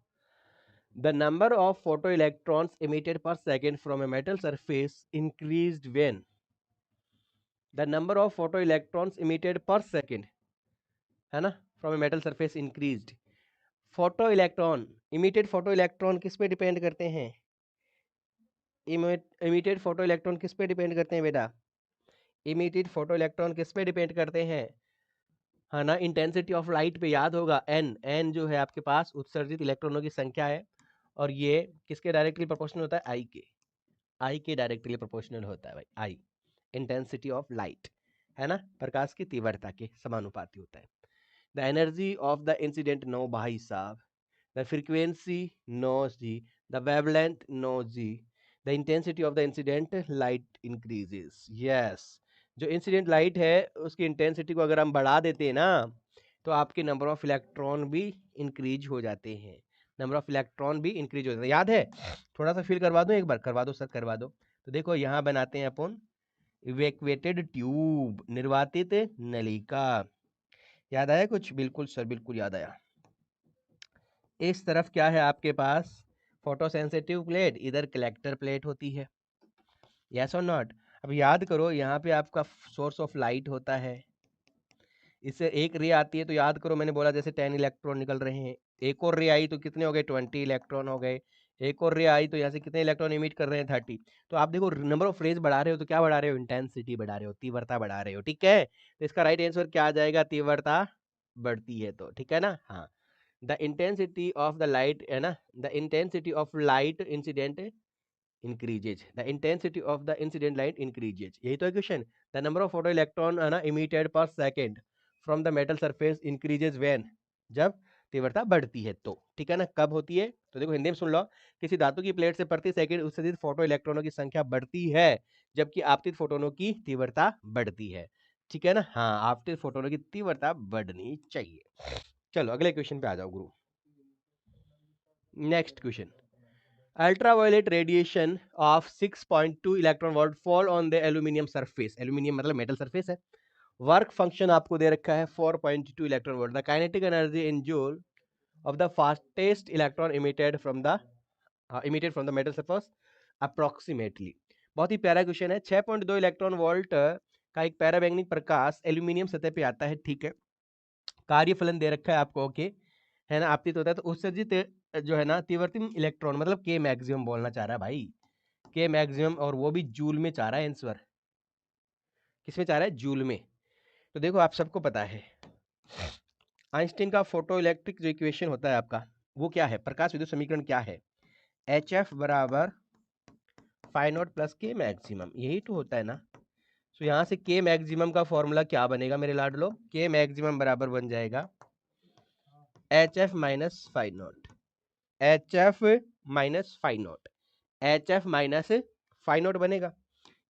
The number of photo electrons emitted per second from a metal surface increased when, the number of photo electrons emitted per second, है ना, from a metal surface increased. Photo electron, emitted photo electron किस पे डिपेंड करते हैं, इमिटेड फोटो इलेक्ट्रॉन किस पे डिपेंड करते हैं बेटा, इमिटेड फोटो इलेक्ट्रॉन किस पे डिपेंड करते हैं, है ना, इंटेंसिटी ऑफ लाइट पे, याद होगा एन, एन जो है आपके पास उत्सर्जित इलेक्ट्रॉनों की संख्या है, और ये किसके डायरेक्टली प्रोपोर्शनल होता है, आई के डायरेक्टली प्रोपोर्शनल होता है भाई, आई इंटेंसिटी ऑफ लाइट, है ना, प्रकाश की तीव्रता के समानुपाती होता है। The energy of the incident no भाई साहब, द फ्रीक्वेंसी नो जी, द वेवलेंथ नो जी, the intensity of the incident light increases. Yes, जो इंसिडेंट लाइट है उसकी इंटेंसिटी को अगर हम बढ़ा देते हैं ना, तो आपके नंबर ऑफ इलेक्ट्रॉन भी इंक्रीज हो जाते हैं। नंबर ऑफ इलेक्ट्रॉन भी इंक्रीज हो जाते हैं। याद है? थोड़ा सा फिल करवा दो, एक बार करवा दो सर, करवा दो। तो देखो यहाँ बनाते हैं अपन इवैक्यूएटेड ट्यूब, निर्वातित नलिका। याद आया कुछ? बिल्कुल सर, बिल्कुल याद आया। इस तरफ क्या है आपके पास? फोटो सेंसिटिव प्लेट, इधर कलेक्टर प्लेट होती है। यस और नॉट? अब याद करो, यहाँ पे आपका सोर्स ऑफ लाइट होता है, इससे एक रे आती है, तो याद करो मैंने बोला जैसे 10 इलेक्ट्रॉन निकल रहे हैं, एक और रे आई तो कितने हो गए? 20 इलेक्ट्रॉन हो गए। एक और रे आई तो यहाँ से कितने इलेक्ट्रॉन इमिट कर रहे हैं? 30। तो आप देखो नंबर ऑफ रेज बढ़ा रहे हो तो क्या बढ़ा रहे हो? इंटेंसिटी बढ़ा रहे हो, तीव्रता बढ़ा रहे हो। ठीक है, तो इसका राइट आंसर क्या आ जाएगा? तीव्रता बढ़ती है तो, ठीक है ना? हाँ, the intensity of the light है ना, the intensity of light incident increases, the intensity of the incident light increases। यही तो है question. the number of photo electron है ना emitted per second from the metal surface increases when, जब तीव्रता बढ़ती है तो। ठीक है ना? कब होती है? तो देखो हिंदी में सुन लो, किसी धातु की प्लेट से प्रति सेकंड उत्सर्जित फोटो इलेक्ट्रॉनों की संख्या बढ़ती है जबकि आपतित फोटोनों की तीव्रता बढ़ती है। ठीक है ना? हाँ, आपतित फोटोनों की तीव्रता बढ़नी चाहिए। चलो अगले क्वेश्चन पे आ जाओ गुरु। Next question, ultraviolet radiation of 6.2 electron volt fall on the aluminium surface, aluminium मतलब मेटल सरफेस है, वर्क फंक्शन आपको दे रखा है 4.2 electron volt, the kinetic energy in joule of the fastest electron emitted from the metal surface approximately. बहुत ही प्यारा क्वेश्चन है। 6.2 इलेक्ट्रॉन वोल्ट का एक पैराबैंगनिक प्रकाश एल्यूमिनियम सतह पे आता है। ठीक है, कार्यफलन दे रखा है आपको, ओके है ना, आपतित होता है तो उत्सर्जित जो है ना तीव्रतम इलेक्ट्रॉन मतलब के मैक्सिमम बोलना चाह रहा है भाई, के मैक्सिमम, और वो भी जूल में चाह रहा है आंसर। किसमें चाह रहा है? जूल में। तो देखो आप सबको पता है आइंस्टीन का फोटो इलेक्ट्रिक जो इक्वेशन होता है आपका, वो क्या है? प्रकाश विद्युत समीकरण क्या है? एच एफ बराबर फाइ नॉट प्लस के मैक्सिमम, यही तो होता है ना। तो यहाँ से के मैक्सिमम का फॉर्मूला क्या बनेगा मेरे लाडलो? के मैक्सिमम बराबर बन जाएगा H F minus phi naught, H F minus phi naught, H F minus phi naught बनेगा।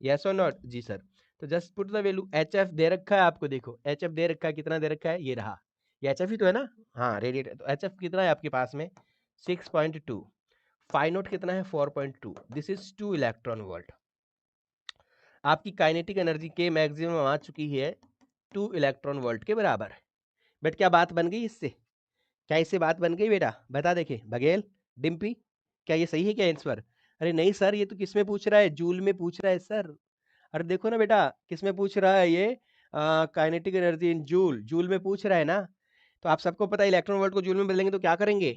यस और नॉट? जी सर। तो just put the value, H F दे रखा है आपको, देखो एच एफ दे रखा है, कितना दे रखा है? ये रहा, ये एच एफ ही तो है ना। हाँ, रेडिएट। तो एच एफ कितना है आपके पास में? 6.2। फाइ नॉट कितना है? 4.2। This is 2 electron volt. आपकी काइनेटिक एनर्जी के मैक्सिमम आ चुकी है 2 इलेक्ट्रॉन वोल्ट के बराबर। बट क्या बात बन गई इससे? क्या इससे बात बन गई बेटा? बता देखे बघेल, डिम्पी, क्या ये सही है क्या आंसर? अरे नहीं सर, ये तो किसमें पूछ रहा है? जूल में पूछ रहा है सर। अरे देखो ना बेटा, किसमें पूछ रहा है ये? Kinetic energy in joule, joule में पूछ रहा है ना। तो आप सबको पता है इलेक्ट्रॉन वोल्ट को जूल में बदलेंगे तो क्या करेंगे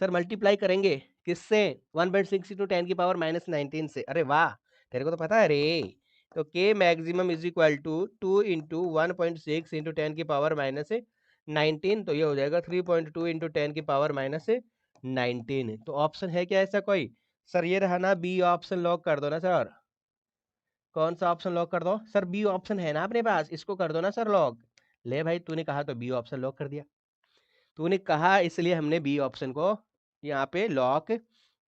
सर? मल्टीप्लाई करेंगे किससे? 1.6 इंटू 10 की पावर माइनस 19 से। अरे वाह, तेरे को तो पता है रे। तो K maximum is equal to 2 into 1.6 into 10 की पावर माइनस 19, तो ये हो जाएगा 3.2 इंटू 10 की पावर माइनस 19। तो ऑप्शन है क्या ऐसा कोई? सर ये रहा ना, बी ऑप्शन लॉक कर दो ना सर। कौन सा ऑप्शन लॉक कर दो सर? बी ऑप्शन है ना अपने पास, इसको कर दो ना सर लॉक। ले भाई, तूने कहा तो बी ऑप्शन लॉक कर दिया, तूने कहा इसलिए हमने बी ऑप्शन को यहाँ पे लॉक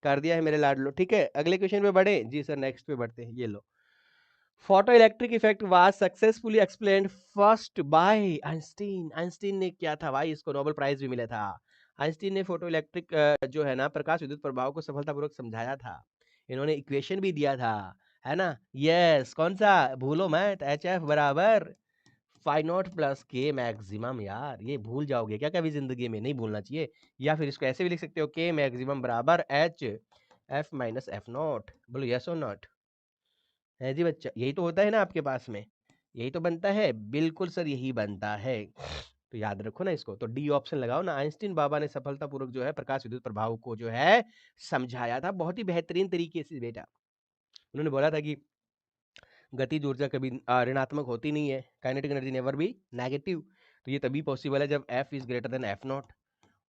कर दिया है मेरे लाडलो। ठीक है, अगले क्वेश्चन पे बढ़े। जी सर, नेक्स्ट पे बढ़ते हैं। ये लो, photoelectric effect was successfully explained first by Einstein. Einstein ने क्या था भाई, इसको नोबेल प्राइज भी मिला था। आइंस्टीन ने फोटो इलेक्ट्रिक जो है ना प्रकाश विद्युत प्रभाव को सफलतापूर्वक समझाया था। इन्होंने इक्वेशन भी दिया था, है ना। यस, कौन सा? भूलो मत, एच एफ बराबर फाइ नॉट प्लस के मैक्सिमम। यार ये भूल जाओगे क्या कभी जिंदगी में? नहीं भूलना चाहिए। या फिर इसको ऐसे भी लिख सकते हो, के मैक्सिमम बराबर H F minus F not. बोलो यस और नॉट? है जी बच्चा, यही तो होता है ना आपके पास में, यही तो बनता है। बिल्कुल सर, यही बनता है। तो याद रखो ना इसको, तो डी ऑप्शन लगाओ ना। आइंस्टीन बाबा ने सफलतापूर्वक जो है प्रकाश विद्युत प्रभाव को जो है समझाया था बहुत ही बेहतरीन तरीके से बेटा। उन्होंने बोला था कि गतिज ऊर्जा कभी ऋणात्मक होती नहीं है, kinetic energy never be negative. तो ये तभी पॉसिबल है जब F is greater than F not,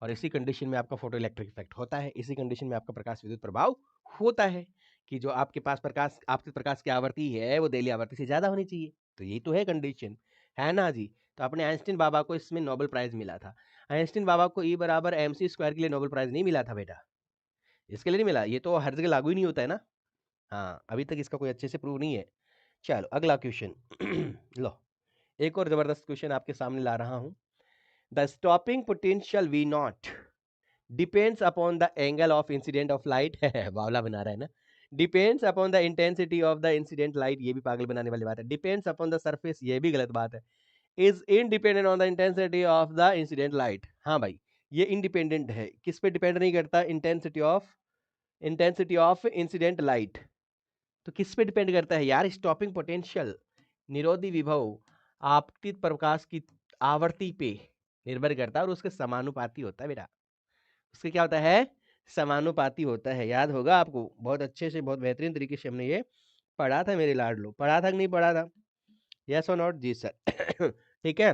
और इसी कंडीशन में आपका फोटो इलेक्ट्रिक इफेक्ट होता है, इसी कंडीशन में आपका प्रकाश विद्युत प्रभाव होता है कि जो आपके पास प्रकाश, आपके प्रकाश की आवृत्ति है वो दैलीय आवृत्ति से ज्यादा होनी चाहिए। तो यही तो है कंडीशन, है ना जी। तो अपने आइंस्टीन बाबा को इसमें नोबेल प्राइज मिला था। आइंस्टीन बाबा को ई बराबर एम सी स्क्वायर के लिए नोबेल प्राइज नहीं मिला था बेटा, इसके लिए नहीं मिला, ये तो हर जगह लागू ही नहीं होता है ना। हाँ, अभी तक इसका कोई अच्छे से प्रूव नहीं है। चलो अगला क्वेश्चन लो, एक और जबरदस्त क्वेश्चन आपके सामने ला रहा हूं। The stopping potential V naught depends upon the angle of incident of light बावला बना रहा है ना। Depends upon the intensity of the incident light, ये भी पागल बनाने वाली बात है। डिपेंड्स अपॉन द सरफेस, ये भी गलत बात है। Is independent on the intensity of the incident light, हाँ भाई, ये इंडिपेंडेंट है। किस पे डिपेंड नहीं करता? Intensity of incident light. तो किस पे डिपेंड करता है यार? स्टॉपिंग पोटेंशियल, निरोधी विभव आपतित प्रकाश की आवर्ती पे निर्भर करता है और उसके समानुपाती होता है बेटा। उसके क्या होता है? समानुपाती होता है। याद होगा आपको, बहुत अच्छे से, बहुत बेहतरीन तरीके से हमने ये पढ़ा था मेरे लाडलो। पढ़ा था कि नहीं पढ़ा था? यस और नॉट? जी सर ठीक है,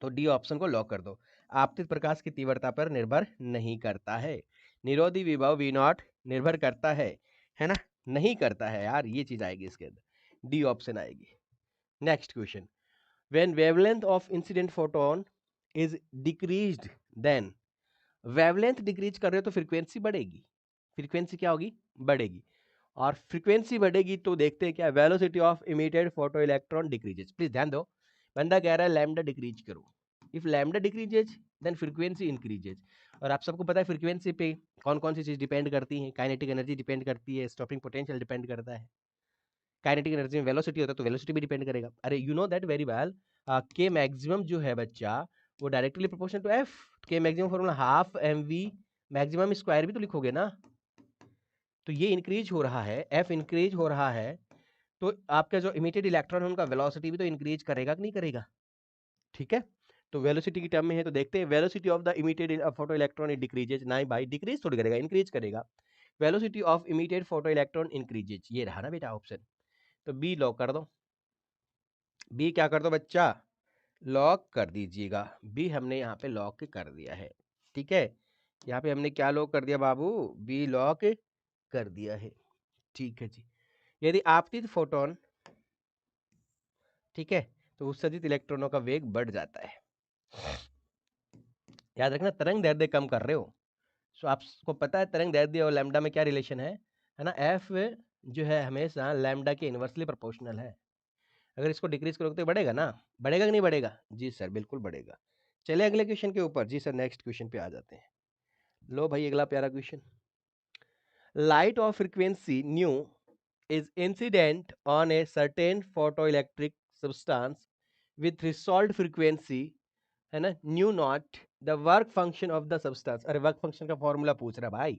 तो डी ऑप्शन को लॉक कर दो। आपतित प्रकाश की तीव्रता पर निर्भर नहीं करता है। निरोधी विभव वी नॉट निर्भर करता है ना? नहीं करता है यार, ये चीज आएगी इसके अंदर, डी ऑप्शन आएगी। Next question, when wavelength of incident photon is decreased then, wavelength decrease कर रहे हो तो फ्रीक्वेंसी बढ़ेगी। फ्रीक्वेंसी क्या होगी? बढ़ेगी। और फ्रीक्वेंसी बढ़ेगी तो देखते हैं क्या, velocity of emitted photo electron decreases. Please ध्यान दो, बंदा कह रहा है लैम्डा डिक्रीज करो। If lambda decreases then frequency increases. और आप सबको पता है फ्रीक्वेंसी पे कौन कौन सी चीज डिपेंड करती है? काइनेटिक एनर्जी डिपेंड करती है, स्टॉपिंग पोटेंशियल डिपेंड करता है। काइनेटिक एनर्जी में वेलोसिटी होता है तो वेलोसिटी भी डिपेंड करेगा। अरे you know that very well, K maximum जो है बच्चा, वो directly proportional to F. K maximum formula half M V maximum square भी तो लिखोगे ना। तो ये इंक्रीज हो रहा है, एफ इंक्रीज हो रहा है, तो आपका जो इमिटेड इलेक्ट्रॉन है उनका वेलोसिटी भी तो इंक्रीज करेगा कि नहीं करेगा? ठीक है, तो वेलोसिटी की टर्म में है तो देखते हैं, velocity of the emitted photo electron it decreases. नहीं भाई, डिक्रीज थोड़ी करेगा, इंक्रीज करेगा। Velocity of emitted photo electron increases, ये रहा ना बेटा ऑप्शन। तो बी लॉक कर दो। बी क्या कर दो बच्चा? लॉक कर दीजिएगा। बी हमने यहाँ पे लॉक कर दिया है। ठीक है, यहाँ पे हमने क्या लॉक कर दिया बाबू? बी लॉक कर दिया है। ठीक है जी। यदि आपतित फोटोन, ठीक है, तो उत्सर्जित इलेक्ट्रॉनों का वेग बढ़ जाता है। याद रखना, तरंग दैर्ध्य कम कर रहे हो। सो आपको पता है तरंग दैर्ध्य और लैम्डा में क्या रिलेशन है ना? एफ जो है हमेशा लैम्डा के इनवर्सली प्रोपोर्शनल है। अगर इसको डिक्रीज करोगे तो बढ़ेगा ना? बढ़ेगा कि नहीं बढ़ेगा? जी सर बिल्कुल बढ़ेगा। चलिए अगले क्वेश्चन के ऊपर। जी सर नेक्स्ट क्वेश्चन पे आ जाते हैं। लो भाई अगला प्यारा question, light of frequency new is incident on a certain photoelectric substance with threshold frequency, है ना, new not, the work function of the substance. अरे वर्क फंक्शन का फॉर्मूला पूछ रहा भाई।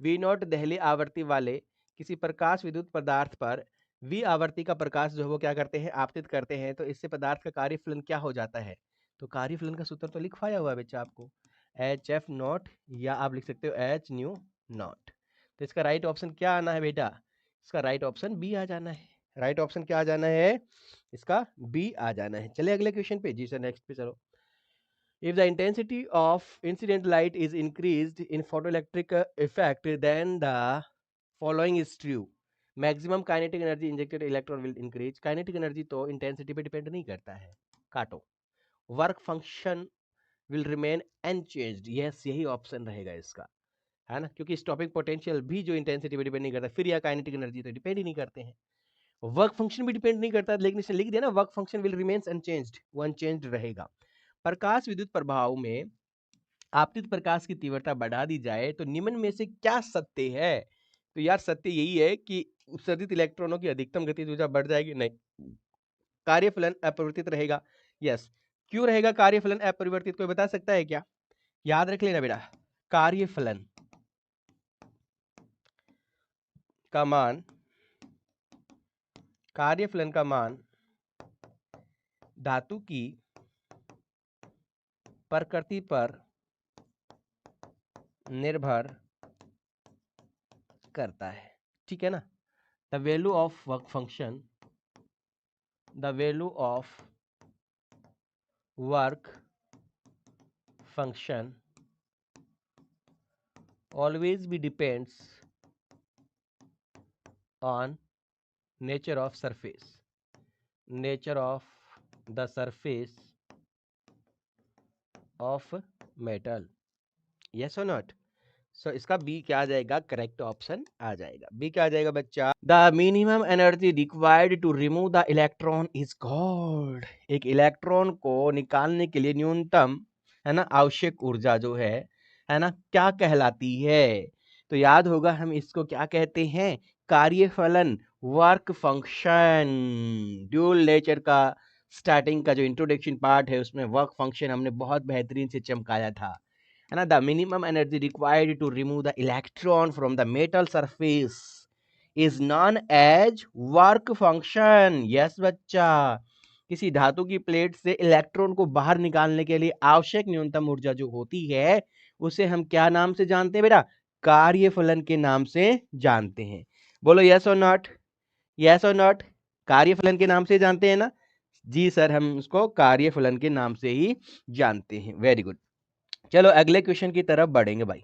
वी नॉट दहली आवृत्ति वाले किसी प्रकाश विद्युत पदार्थ पर वी आवृत्ति का प्रकाश जो है वो क्या करते हैं? आपतित करते हैं। तो इससे पदार्थ का कार्यफलन क्या हो जाता है? तो कार्यफलन का सूत्र तो लिखवाया हुआ है बच्चा आपको, एच एफ नॉट, या आप लिख सकते हो एच न्यू नॉट। तो इसका राइट ऑप्शन क्या आना है बेटा? इसका राइट ऑप्शन बी आ जाना है। राइट ऑप्शन क्या आ जाना है? इसका बी आ जाना है। चलिए अगले क्वेश्चन पे। जी सर नेक्स्ट पे चलो। If the intensity of incident light is increased in photoelectric effect, then the following is true. Maximum kinetic energy injected electron will increase. Kinetic energy तो intensity पे depend नहीं करता है, काटो। Work function will remain unchanged. Yes, यही ऑप्शन रहेगा इसका, है ना? क्योंकि स्टॉपिंग पोटेंशियल भी जो इंटेंसिटी पे डिपेंड नहीं करता, फिर या काइनेटिक एनर्जी तो डिपेंड ही नहीं करते हैं। वर्क फंक्शन भी डिपेंड नहीं करता, लेकिन इसने लिख दिया ना, work function will remains unchanged, वो अनचेंज्ड रहेगा। प्रकाश विद्युत प्रभाव में आपतित प्रकाश की तीव्रता बढ़ा दी जाए तो निम्न में से क्या सत्य है? तो यार सत्य यही है कि उत्सर्जित इलेक्ट्रॉनों की अधिकतम गतिज ऊर्जा बढ़ जाएगी। नहीं, कार्यफलन अपरिवर्तित रहेगा। यस, क्यों रहेगा कार्यफलन अपरिवर्तित? कोई बता सकता है क्या? याद रख लेना बेटा, कार्यफलन का मान, कार्यफलन का मान धातु की प्रकृति पर निर्भर करता है। ठीक है ना? The value of work function, the value of work function always be depends on nature of surface, nature of the surface of metal. Yes or not? सो इसका बी क्या आ जाएगा, करेक्ट ऑप्शन आ जाएगा। बी क्या आ जाएगा बच्चा, the minimum energy required to remove the electron is called. एक इलेक्ट्रॉन को निकालने के लिए न्यूनतम, है ना, आवश्यक ऊर्जा जो है ना, क्या कहलाती है? तो याद होगा हम इसको क्या कहते हैं, कार्यफलन, वर्क फंक्शन। ड्यूल लेक्चर का स्टार्टिंग का जो इंट्रोडक्शन पार्ट है उसमें वर्क फंक्शन हमने बहुत बेहतरीन से चमकाया था, है ना। The minimum energy required to remove the electron from the metal surface is known as work function. Yes बच्चा, किसी धातु की प्लेट से इलेक्ट्रॉन को बाहर निकालने के लिए आवश्यक न्यूनतम ऊर्जा जो होती है उसे हम क्या नाम से जानते हैं बेटा, कार्यफलन के नाम से जानते हैं। बोलो यस और नॉट, यस और नॉट, कार्यफलन के नाम से जानते हैं ना? जी सर, हम उसको कार्यफलन के नाम से ही जानते हैं। Very good. चलो अगले क्वेश्चन की तरफ बढ़ेंगे भाई।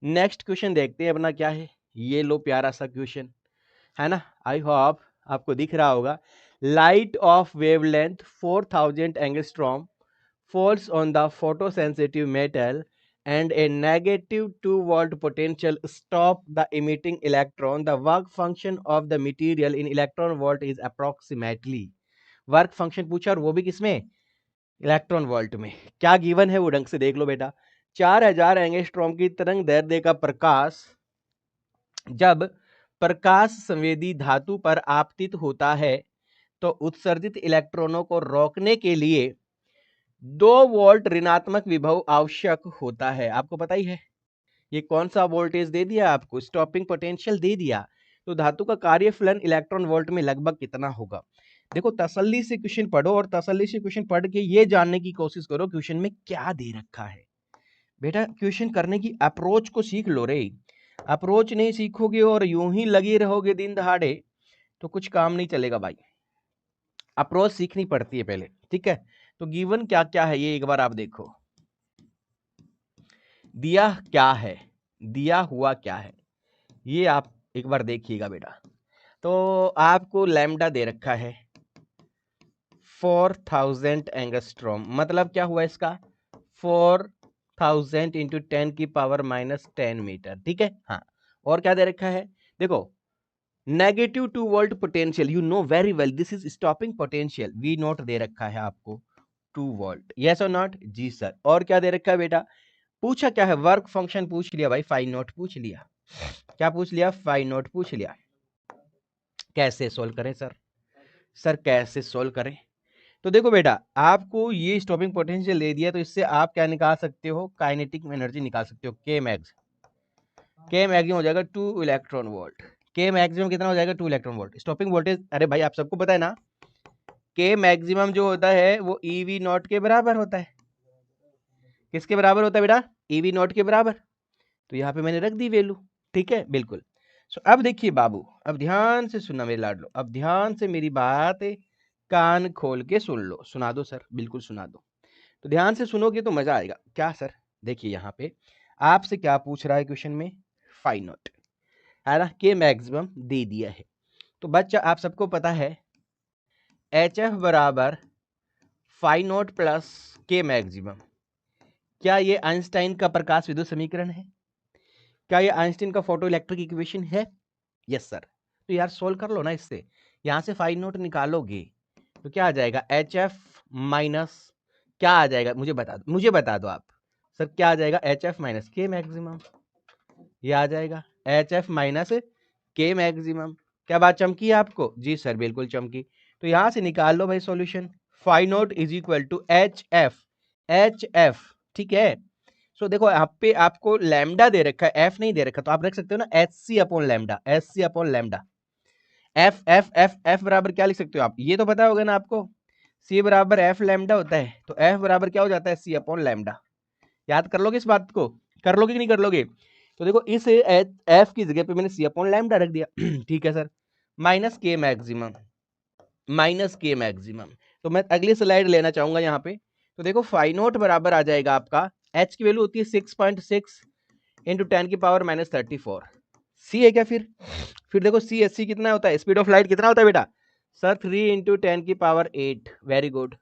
नेक्स्ट क्वेश्चन देखते हैं अपना क्या है। ये लो प्यारा सा क्वेश्चन, है ना, आई होप आपको दिख रहा होगा। Light of wavelength 4000 angstrom falls on the photosensitive metal and a negative 2 volt potential stop the emitting electron. The work function of the material in electron volt is approximately. Work function पूछा और वो भी किसमें, इलेक्ट्रॉन वोल्ट में। क्या गिवन है वो ढंग से देख लो बेटा। 4000 एंगस्ट्रॉम की तरंग दैर्ध्य का प्रकाश जब प्रकाश संवेदी धातु पर आपतित होता है तो उत्सर्जित इलेक्ट्रॉनों को रोकने के लिए 2 वोल्ट ऋणात्मक विभव आवश्यक होता है। आपको पता ही है ये कौन सा वोल्टेज दे दिया आपको, स्टॉपिंग पोटेंशियल दे दिया। तो धातु का कार्यफलन इलेक्ट्रॉन वोल्ट में लगभग कितना होगा? देखो तसल्ली से क्वेश्चन पढ़ो और तसल्ली से क्वेश्चन पढ़ के ये जानने की कोशिश करो क्वेश्चन में क्या दे रखा है। बेटा क्वेश्चन करने की अप्रोच को सीख लो रे। अप्रोच नहीं सीखोगे और यूं ही लगे रहोगे दिन दहाड़े तो कुछ काम नहीं चलेगा भाई। अप्रोच सीखनी पड़ती है पहले, ठीक है। तो गिवन क्या क्या है ये एक बार आप देखो, दिया क्या है, दिया हुआ क्या है, ये आप एक बार देखिएगा बेटा। तो आपको लैम्डा दे रखा है 4000 एंगस्ट्रॉम, मतलब क्या हुआ इसका 4000 इंटू 10 की पावर -10 मीटर, ठीक है। हाँ, और क्या दे रखा है, देखो negative 2 volt potential, you know very well this is stopping potential, V naught दे रखा है आपको 2 वोल्ट, यस और नॉट? जी सर। और क्या दे रखा है बेटा, पूछा क्या है, वर्क फंक्शन पूछ लिया भाई, फाई नॉट पूछ लिया। क्या पूछ लिया, फाई नॉट पूछ लिया। कैसे सोल्व करें सर, सर कैसे सोल्व करें? तो देखो बेटा आपको ये स्टॉपिंग पोटेंशियल दे दिया तो इससे आप क्या निकाल सकते हो, काइनेटिक एनर्जी निकाल सकते हो। के मैक्स, के मैक्सिमम हो जाएगा 2 इलेक्ट्रॉन वोल्ट। के मैक्सिमम कितना हो जाएगा, 2 इलेक्ट्रॉन वोल्ट। स्टॉपिंग वोल्टेज, अरे भाई आप सबको पता है ना, के मैक्सिमम जो होता है वो ईवी नॉट के बराबर होता है। किसके बराबर होता है बेटा, ईवी नॉट के बराबर। तो यहाँ पे मैंने रख दी वैल्यू, ठीक है, बिल्कुल। सो अब देखिए बाबू, अब ध्यान से सुनना मेरे लाडलो, अब ध्यान से मेरी बात कान खोल के सुन लो। सुना दो सर, बिल्कुल सुना दो। तो ध्यान से सुनोगे तो मजा आएगा। क्या सर, देखिए यहाँ पे आपसे क्या पूछ रहा है क्वेश्चन में, फाई नॉट, है ना, के मैक्सिमम दे दिया है। तो बच्चा आप सबको पता है एच एफ बराबर फाई नॉट प्लस के मैक्सिमम। क्या ये आइंस्टाइन का प्रकाश विद्युत समीकरण है? क्या ये आइंस्टाइन का फोटो इलेक्ट्रिक इक्वेशन है? Yes sir. तो यार सोल्व कर लो ना इससे, यहां से फाई नॉट निकालोगे तो क्या आ जाएगा, एच एफ माइनस क्या आ जाएगा, मुझे बता दो, मुझे बता दो आप सर, क्या आ जाएगा, एच एफ माइनस के मैक्सिमम। ये आ जाएगा एच एफ माइनस के मैक्सिमम। क्या बात चमकी है आपको? जी सर बिल्कुल चमकी। तो यहां से निकाल लो भाई solution, phi naught is equal to H F, H F, ठीक है। सो देखो यहाँ पे आपको लैम्डा दे रखा है, एफ नहीं दे रखा, तो आप रख सकते हो ना एच सी अपॉन लैम्डा, एच सी upon lambda. F F F F बराबर क्या लिख सकते हो आप, ये तो पता होगा ना आपको, सी बराबर एफ लैम्डा होता है, तो एफ बराबर क्या हो जाता है, सी अपॉन लैम्डा। याद कर लोगे इस बात को, कर लोगे कि नहीं कर लोगे? तो देखो इस एफ की जगह पे मैंने सी अपॉन लैम्डा रख दिया ठीक है सर, माइनस के मैक्सिमम, माइनस के मैक्सिमम। तो मैं अगली स्लाइड लेना चाहूंगा यहाँ पे। तो देखो फाई नोट बराबर आ जाएगा आपका, एच की वैल्यू होती है 6.6 इंटू 10 की पावर -34। सी है क्या फिर देखो सी एस सी कितना होता है, स्पीड ऑफ लाइट कितना होता है बेटा, सर 3 इंटू 10 की पावर 8। वेरी गुड,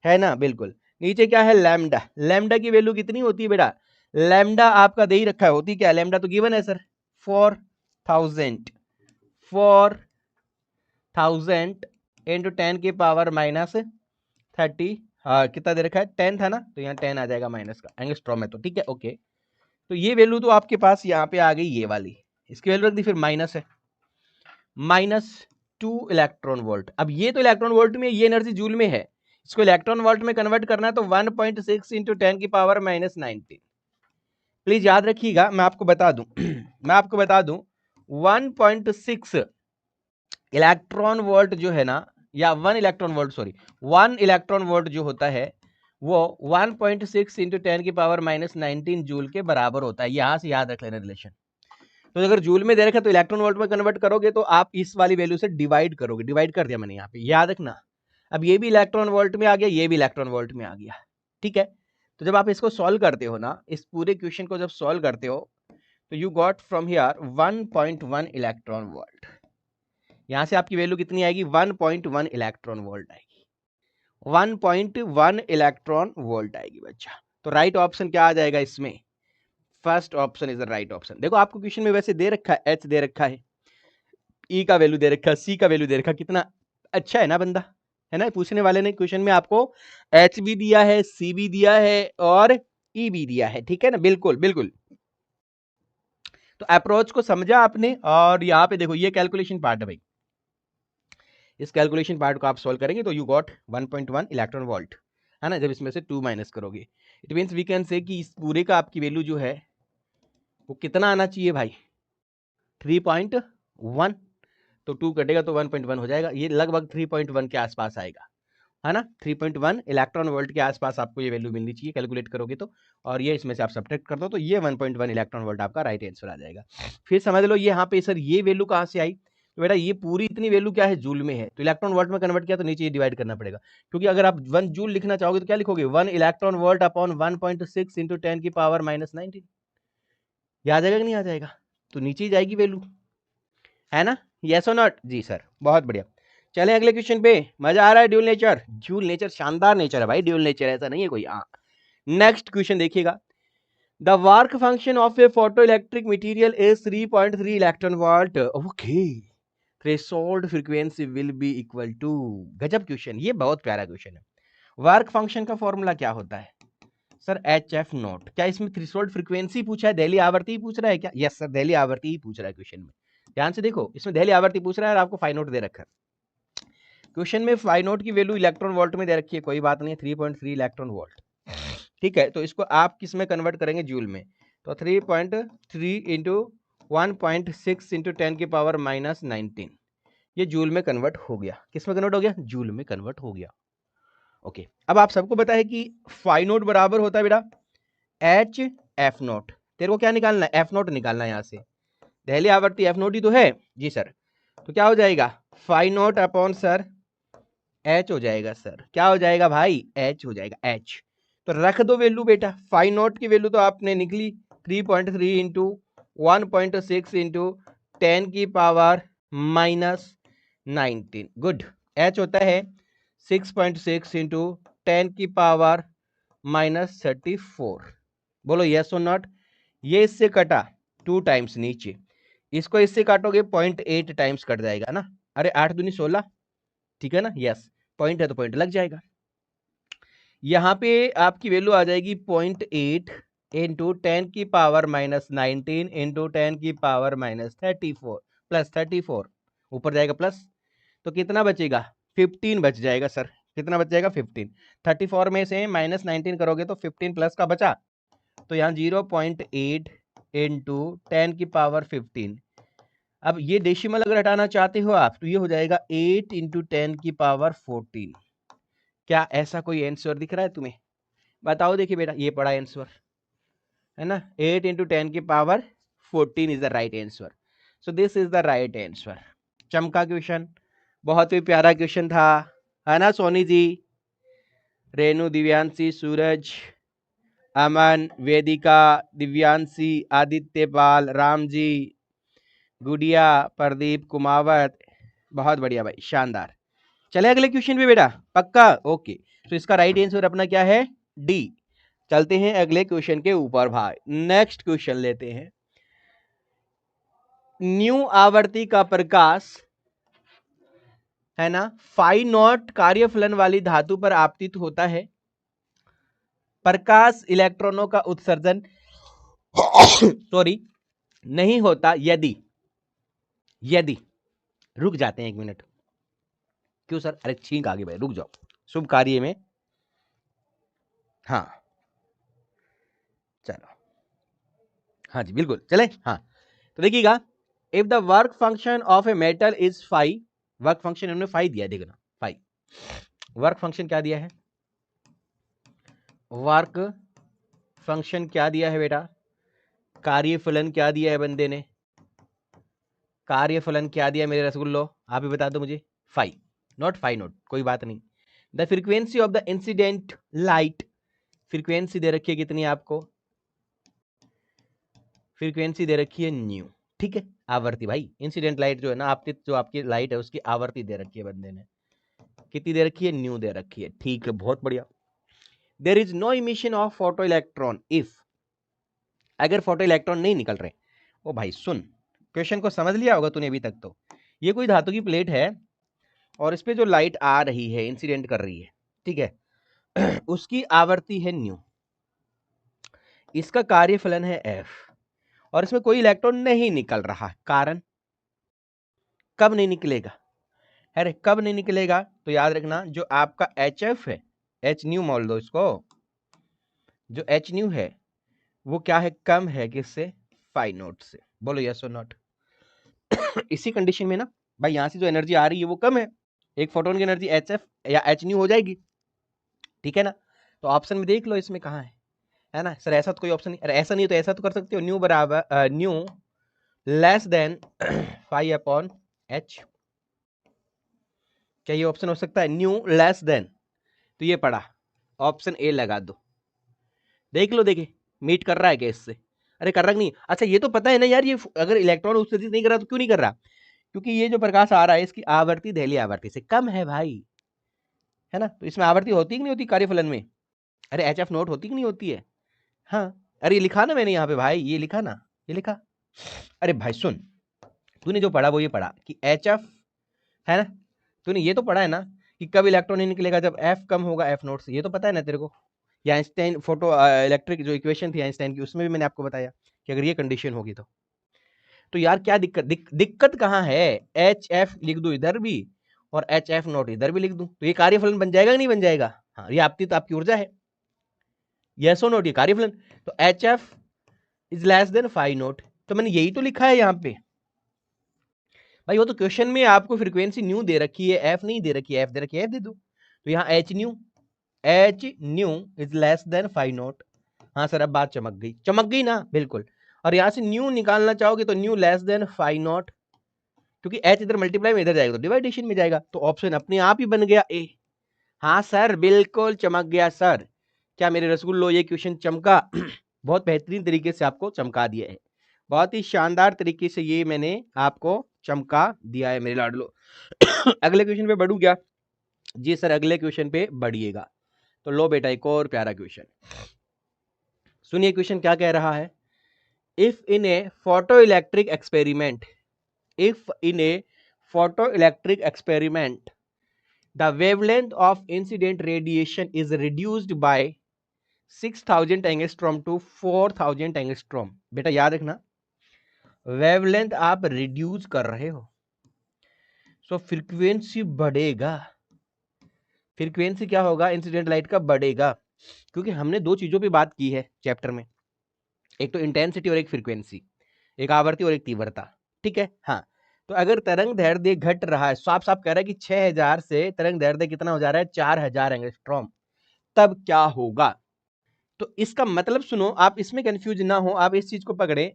है ना, बिल्कुल। नीचे क्या है, लैम्डा, लैम्डा की वैल्यू कितनी होती है बेटा, लैम्डा आपका दे ही रखा है, होती क्या है लैम्डा तो गिवन है सर 4000 इंटू 10 की पावर माइनस 30, हाँ कितना दे रखा है 10 था ना, तो यहाँ 10 आ जाएगा माइनस का एंगस्ट्रॉम है तो ठीक है ओके। तो ये वैल्यू तो आपके पास यहाँ पे आ गई ये वाली, इसकी वैल्यू रख दी, फिर माइनस है -2 इलेक्ट्रॉन वोल्ट। अब ये तो इलेक्ट्रॉन वोल्ट में, ये एनर्जी जूल में है, इसको इलेक्ट्रॉन वोल्ट में कन्वर्ट करना है तो 1.6 इंटू 10 की पावर -19। प्लीज याद रखिएगा, मैं आपको बता दूं मैं आपको बता दूं 1.6 इलेक्ट्रॉन वोल्ट जो है ना, या 1 electron volt, sorry 1 electron volt जो होता है वो 1.6 इंटू 10 की पावर -19 जूल के बराबर होता है। यहां से याद रख लेना रिलेशन। तो अगर जूल में दे रखा तो इलेक्ट्रॉन वोल्ट में कन्वर्ट करोगे तो आप इस वाली वैल्यू से डिवाइड करोगे, डिवाइड कर दिया मैंने यहाँ पे, याद रखना। अब ये भी इलेक्ट्रॉन वोल्ट में आ गया, ये भी इलेक्ट्रॉन वोल्ट में आ गया, ठीक है। तो जब आप इसको सॉल्व करते हो ना, इस पूरे क्वेश्चन को जब सॉल्व करते हो तो you got from here 1.1 electron volt. यहां से आपकी वैल्यू कितनी आएगी 1.1 इलेक्ट्रॉन वोल्ट आएगी, 1.1 इलेक्ट्रॉन वोल्ट आएगी बच्चा। तो राइट ऑप्शन क्या आ जाएगा इसमें, first option is the right option. देखो आपको क्वेश्चन में वैसे दे रखा है, एच दे रखा है, ई का वैल्यू दे रखा है, सी का वैल्यू दे रखा है, कितना अच्छा है ना बंदा, है ना। पूछने वाले ने क्वेश्चन में आपको एच भी दिया है, सी भी दिया है और ई भी दिया है, ठीक है ना, बिल्कुल बिल्कुल। तो अप्रोच को समझा आपने, और यहाँ पे देखो ये कैलकुलेशन पार्ट है भाई, इस कैलकुलेशन पार्ट को आप सॉल्व करेंगे तो यू गॉट 1.1 इलेक्ट्रॉन वोल्ट, है ना। जब इसमें से 2 माइनस करोगे it means we can say कि इस पूरे का आपकी वैल्यू जो है वो कितना आना चाहिए भाई 3.1, तो 2 कटेगा तो 1.1 हो जाएगा, ये लगभग 3.1 के आसपास आएगा, है ना। 3.1 इलेक्ट्रॉन वोल्ट के आसपास आपको ये वैल्यू मिलनी चाहिए कैलकुलेट करोगे तो, और ये इसमें से आप सब्ट्रैक्ट कर दो तो ये 1.1 इलेक्ट्रॉन वोल्ट आपका राइट आंसर आ जाएगा। फिर समझ लो ये यहाँ पे सर ये वैल्यू कहाँ से आई, तो बेटा ये पूरी इतनी वैल्यू क्या है जूल में है, तो इलेक्ट्रॉन वोल्ट में कन्वर्ट किया तो नीचे ये डिवाइड करना पड़ेगा, क्योंकि अगर आप 1 जूल लिखना चाहोगे तो क्या लिखोगे 1 इलेक्ट्रॉन वोल्ट अपॉन 1.6 इंटू 10 की पावर -19, ये आ जाएगा कि नहीं आ जाएगा, तो नीचे ही जाएगी वैल्यू, है ना। यस और नॉट जी सर, बहुत बढ़िया। चलें अगले क्वेश्चन पे, मजा आ रहा है। ड्यूल नेचर, ड्यूल नेचर शानदार नेचर है भाई, ड्यूल नेचर ऐसा नहीं है कोई। हाँ नेक्स्ट क्वेश्चन देखिएगा, the work function of a photoelectric material is 3.3 electron volt, okay threshold frequency will be equal to, गजब क्वेश्चन, ये बहुत प्यारा क्वेश्चन है। वर्क फंक्शन का फॉर्मूला क्या होता है सर HF नॉट। क्या इसमें थ्रेशोल्ड फ्रीक्वेंसी पूछा है, दहली आवर्ती पूछ रहा है क्या, यस सर दहली आवर्ती ही पूछ रहा है क्वेश्चन में, ध्यान से देखो इसमें दहली आवर्ती पूछ रहा है और आपको फाइव नोट दे रखा है क्वेश्चन में। फाइव नोट की वैल्यू इलेक्ट्रॉन वोल्ट में दे रखी है, कोई बात नहीं है 3.3 इलेक्ट्रॉन वोल्ट, ठीक है। तो इसको आप किस में कन्वर्ट करेंगे जूल में, तो 3.3 इंटू 1.6 इंटू 10 की पावर -19, ये जूल में कन्वर्ट हो गया, किस में कन्वर्ट हो गया जूल में कन्वर्ट हो गया, ओके। अब आप सबको पता है कि फाइव नोट बराबर होता है बेटा HF नोट, तेरे को क्या निकालना है F नोट निकालना है, यहाँ से दहली आवर्ती F नोट ही तो है जी सर, तो क्या हो जाएगा five naught upon sir H हो जाएगा सर, क्या हो जाएगा भाई H हो जाएगा H। तो रख दो वैल्यू बेटा, फाइव नोट की वैल्यू तो आपने निकली 3.3 इंटू 1.6 इंटू 10 की पावर -19, गुड। H होता है 6.6 इंटू 10 की पावर -34, बोलो यस और नॉट। ये इससे कटा 2 टाइम्स नीचे, इसको इससे काटोगे 0.8 टाइम्स कट जाएगा ना, अरे 8 दूनी 16, ठीक है ना, यस पॉइंट है तो पॉइंट लग जाएगा। यहाँ पे आपकी वैल्यू आ जाएगी 0.8 इंटू 10 की पावर -19 इंटू 10 की पावर -34 प्लस 34, ऊपर जाएगा प्लस, तो कितना बचेगा 15 बच जाएगा सर, कितना बच जाएगा 15, 34 में से -19 करोगे तो 15 प्लस का बचा, तो यहाँ 0.8 इंटू 10 की पावर 15। अब ये डेसिमल अगर हटाना चाहते हो आप तो ये हो जाएगा 8 इंटू 10 की पावर 14। क्या ऐसा कोई आंसर दिख रहा है तुम्हें, बताओ देखिए बेटा, ये पड़ा आंसर है ना, 8 इंटू 10 की power 14 is the right answer, so this is the right answer. चमका क्वेश्चन, बहुत ही प्यारा क्वेश्चन था, है ना सोनी जी, रेनू, दिव्यांशी, सूरज, अमन, वेदिका, दिव्यांशी, आदित्य पाल, राम जी, गुड़िया, प्रदीप, कुमावत, बहुत बढ़िया भाई, शानदार। चले अगले क्वेश्चन पे बेटा, पक्का ओके। तो इसका राइट आंसर अपना क्या है डी, चलते हैं अगले क्वेश्चन के ऊपर भाई। नेक्स्ट क्वेश्चन लेते हैं। न्यू आवर्ती का प्रकाश है ना फाई नॉट कार्यफलन वाली धातु पर आपतित होता है। प्रकाश इलेक्ट्रॉनों का उत्सर्जन सॉरी नहीं होता यदि यदि रुक जाते हैं 1 मिनट। क्यों सर? अरे छींक आ गई भाई, रुक जाओ। शुभ कार्य में हाँ चलो, हाँ जी बिल्कुल चले। हाँ तो देखिएगा, if the work function of a metal is phi, work function इन्होंने फाई दिया है, देखना फाई। वर्क फंक्शन क्या दिया है? वर्क फंक्शन क्या दिया है बेटा? कार्यफलन क्या दिया है बंदे ने? कार्यफलन क्या दिया मेरे रसगुल्लो? आप ही बता दो मुझे। फाई, नॉट फाई नॉट, कोई बात नहीं। The frequency of the incident light, frequency दे रखी है कितनी आपको? फ्रीक्वेंसी दे रखी है न्यू, ठीक है। आवर्ती भाई, इंसिडेंट लाइट जो है ना, आपकी जो आपकी लाइट है उसकी आवर्ती दे रखी है बंदे ने, कितनी दे रखी है? न्यू दे रखी है, ठीक है, बहुत बढ़िया। There is no emission of photoelectron if, अगर फोटो इलेक्ट्रॉन नहीं निकल रहे। ओ भाई सुन, क्वेश्चन को समझ लिया होगा तूने अभी तक तो। ये कोई धातु की प्लेट है और इस पे जो लाइट आ रही है, इंसिडेंट कर रही है, ठीक है उसकी आवर्ती है न्यू, इसका कार्यफलन है एफ, और इसमें कोई इलेक्ट्रॉन नहीं निकल रहा। कारण, कब नहीं निकलेगा? अरे कब नहीं निकलेगा? तो याद रखना, जो आपका एच एफ है, एच न्यू मोल दो इसको, जो एच न्यू है वो क्या है? कम है किससे? फाई नॉट से। बोलो यस और नॉट। इसी कंडीशन में ना भाई, यहां से जो एनर्जी आ रही है वो कम है, एक फोटोन की एनर्जी एच एफ या एच न्यू हो जाएगी, ठीक है ना। तो ऑप्शन में देख लो इसमें कहाँ है ना सर? ऐसा तो कोई ऑप्शन नहीं। अरे ऐसा नहीं तो ऐसा तो कर सकते हो, न्यू बराबर nu less than phi upon H, क्या ये ऑप्शन हो सकता है? न्यू लेस देन, तो ये पड़ा, ऑप्शन ए लगा दो। देख लो, देखिए मीट कर रहा है क्या इससे? अरे कर रहा नहीं? अच्छा ये तो पता है ना यार, ये अगर इलेक्ट्रॉन उत्सर्जित नहीं कर रहा तो क्यों नहीं कर रहा? क्योंकि ये जो प्रकाश आ रहा है इसकी आवर्ती दहली आवर्ती से कम है भाई, है ना। तो इसमें आवर्ती होती कि नहीं होती कार्यफलन में? अरे एच एफ नोट होती कि नहीं होती है? हाँ, अरे ये लिखा ना मैंने यहाँ पे भाई, ये लिखा ना, ये लिखा। अरे भाई सुन, तूने जो पढ़ा वो ये पढ़ा कि एच एफ है ना, तूने ये तो पढ़ा है ना कि कब इलेक्ट्रॉन नहीं निकलेगा? जब एफ कम होगा एफ नोट से, ये तो पता है ना तेरे को। या आइंस्टाइन फोटो इलेक्ट्रिक जो इक्वेशन थी आइंस्टाइन की, उसमें भी मैंने आपको बताया कि अगर ये कंडीशन होगी तो यार क्या दिक्कत दिक्कत कहाँ है? एच एफ लिख दू इधर भी और एच एफ नोट इधर भी लिख दूं, तो ये कार्यफलन बन जाएगा कि नहीं बन जाएगा? हाँ, ये आपकी ऊर्जा है, यस और नोट, ये कार्यफलन। तो H F is less than phi naught, तो मैंने यही तो लिखा है यहाँ पे भाई। वो तो क्वेश्चन में आपको फ्रीक्वेंसी न्यू दे रखी है, एफ नहीं दे रखी है, एफ दे रखी है, एफ दे दो। तो यहाँ H nu is less than phi naught. हाँ सर, अब बात चमक गई ना, बिल्कुल। और यहाँ से न्यू निकालना चाहोगे तो nu less than phi naught, क्योंकि एच इधर मल्टीप्लाई में इधर जाएगा तो डिवाइडेशन में जाएगा, तो ऑप्शन अपने आप ही बन गया ए। हाँ सर बिल्कुल चमक गया सर। क्या मेरे रसगुल्लो ये क्वेश्चन चमका? बहुत बेहतरीन तरीके से आपको चमका दिया है, बहुत ही शानदार तरीके से ये मैंने आपको चमका दिया है मेरे लाडलो। अगले क्वेश्चन पे बढ़ू क्या? जी सर अगले क्वेश्चन पे बढ़िएगा। तो लो बेटा एक और प्यारा क्वेश्चन सुनिए। क्वेश्चन क्या कह रहा है? If in a photo electric experiment, if in a photoelectric experiment the wavelength of incident radiation is reduced by 6000 angstrom to 4000 angstrom. बेटा याद रखना, वेवलेंथ आप रिड्यूस कर रहे हो सो फ्रीक्वेंसी बढ़ेगा। फ्रीक्वेंसी क्या होगा? इंसिडेंट लाइट का बढ़ेगा, क्योंकि हमने दो चीजों पे बात की है चैप्टर में, एक तो इंटेंसिटी और एक फ्रीक्वेंसी, एक आवर्ती और एक तीव्रता, ठीक है। हाँ, तो अगर तरंग दैर्ध्य घट रहा है, साफ साफ कह रहा है कि 6000 से तरंग दैर्ध्य कितना हो जा रहा है? 4000 एंगस्ट्रॉम, तब क्या होगा? तो इसका मतलब सुनो, आप इसमें कंफ्यूज ना हो, आप इस चीज को पकड़े।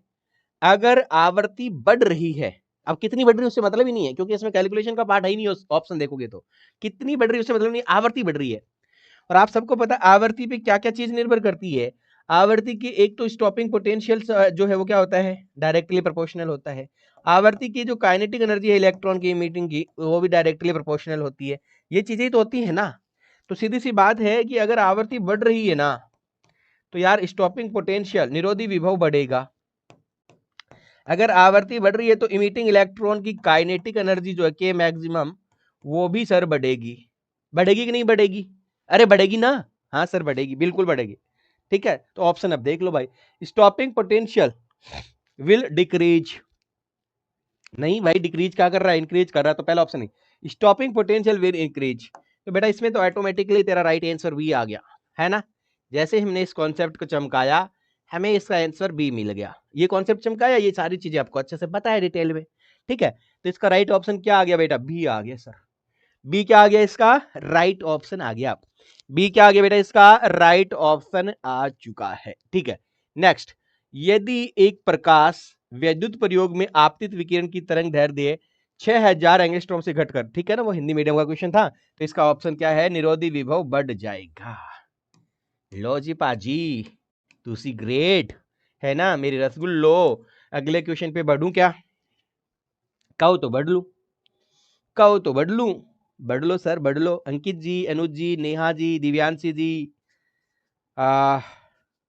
अगर आवृत्ति बढ़ रही है, अब कितनी बढ़ रही है उससे मतलब ही नहीं है, क्योंकि इसमें कैलकुलेशन का पार्ट है ही नहीं। ऑप्शन देखोगे तो कितनी बढ़ रही है उससे मतलब नहीं, आवृत्ति बढ़ रही है। और आप सबको पता है आवृत्ति पे क्या क्या चीज निर्भर करती है। आवृत्ति की एक तो स्टॉपिंग पोटेंशियल जो है वो क्या होता है? डायरेक्टली प्रोपोर्शनल होता है। आवृत्ति की जो काइनेटिक एनर्जी है इलेक्ट्रॉन की मीटिंग की, वो भी डायरेक्टली प्रोपोर्शनल होती है। ये चीजें तो होती है ना। तो सीधी सी बात है कि अगर आवृत्ति बढ़ रही है ना, तो यार स्टॉपिंग पोटेंशियल, निरोधी विभव बढ़ेगा। अगर आवर्ती बढ़ रही है तो इमिटिंग इलेक्ट्रॉन की काइनेटिक एनर्जी जो है के मैक्सिमम, वो भी सर बढ़ेगी। बढ़ेगी कि नहीं बढ़ेगी? अरे बढ़ेगी ना, हाँ सर बढ़ेगी, बिल्कुल बढ़ेगी। ठीक है, तो ऑप्शन अब देख लो भाई, स्टॉपिंग पोटेंशियल विल डिक्रीज। नहीं भाई, डिक्रीज क्या कर रहा है, इंक्रीज कर रहा है, तो पहला ऑप्शन नहीं, स्टॉपिंग पोटेंशियल विल इंक्रीज। तो बेटा इसमें तो ऑटोमेटिकली तेरा राइट आंसर बी आ गया, है ना। जैसे हमने इस कॉन्सेप्ट को चमकाया, हमें इसका आंसर बी मिल गया। ये कॉन्सेप्ट चमकाया, ये सारी चीजें आपको अच्छे से पता है डिटेल में, ठीक है। तो इसका राइट ऑप्शन क्या आ गया बेटा, बी आ गया सर। बी क्या आ गया, इसका राइट ऑप्शन आ गया। बी क्या आ गया बेटा, इसका राइट ऑप्शन आ चुका है, ठीक है। नेक्स्ट, यदि एक प्रकाश विद्युत प्रयोग में आपतित विकिरण की तरंग दैर्ध्य 6000 एंगस्ट्रॉम से घटकर, ठीक है ना, वो हिंदी मीडियम का क्वेश्चन था, तो इसका ऑप्शन क्या है, निरोधी विभव बढ़ जाएगा। लो जी पाजी, तुसी ग्रेट, है ना मेरे रसगुल्लो। अगले क्वेश्चन पे बढ़ूं क्या? कहो तो बढ़ लू, कहो तो बढ़ लू। बढ़ लो सर, बढ़ लो। अंकित जी, अनुज जी, नेहा जी, दिव्यांशी जी, आ,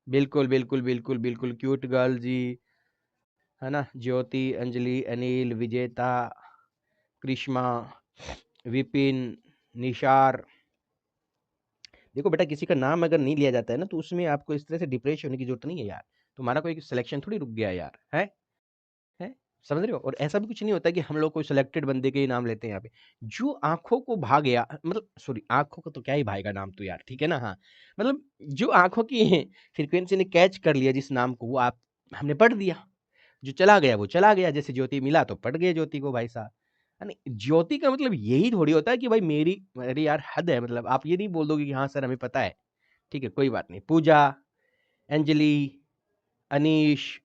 बिल्कुल बिल्कुल बिल्कुल बिल्कुल, क्यूट गर्ल जी, है ना, ज्योति, अंजलि, अनिल, विजेता, कृष्मा, विपिन, निशार। देखो बेटा, किसी का नाम अगर नहीं लिया जाता है ना, तो उसमें आपको इस तरह से डिप्रेस होने की जरूरत नहीं है यार। तुम्हारा कोई सिलेक्शन थोड़ी रुक गया यार, है, समझ रहे हो। और ऐसा भी कुछ नहीं होता कि हम लोग कोई सिलेक्टेड बंदे के ही नाम लेते हैं यहाँ पे। जो आंखों को भा गया, मतलब सॉरी, आंखों को तो क्या ही भाएगा नाम तो यार, ठीक है ना, हाँ। मतलब जो आंखों की फ्रीक्वेंसी ने कैच कर लिया जिस नाम को, वो आप हमने पढ़ दिया। जो चला गया वो चला गया, जैसे ज्योति मिला तो पढ़ गए ज्योति को भाई साहब, है ना। ज्योति का मतलब यही थोड़ी होता है कि भाई मेरी, अरे यार हद है, मतलब आप ये नहीं बोल दोगे कि हाँ सर हमें पता है, ठीक है कोई बात नहीं। पूजा, अंजलि, अनीश।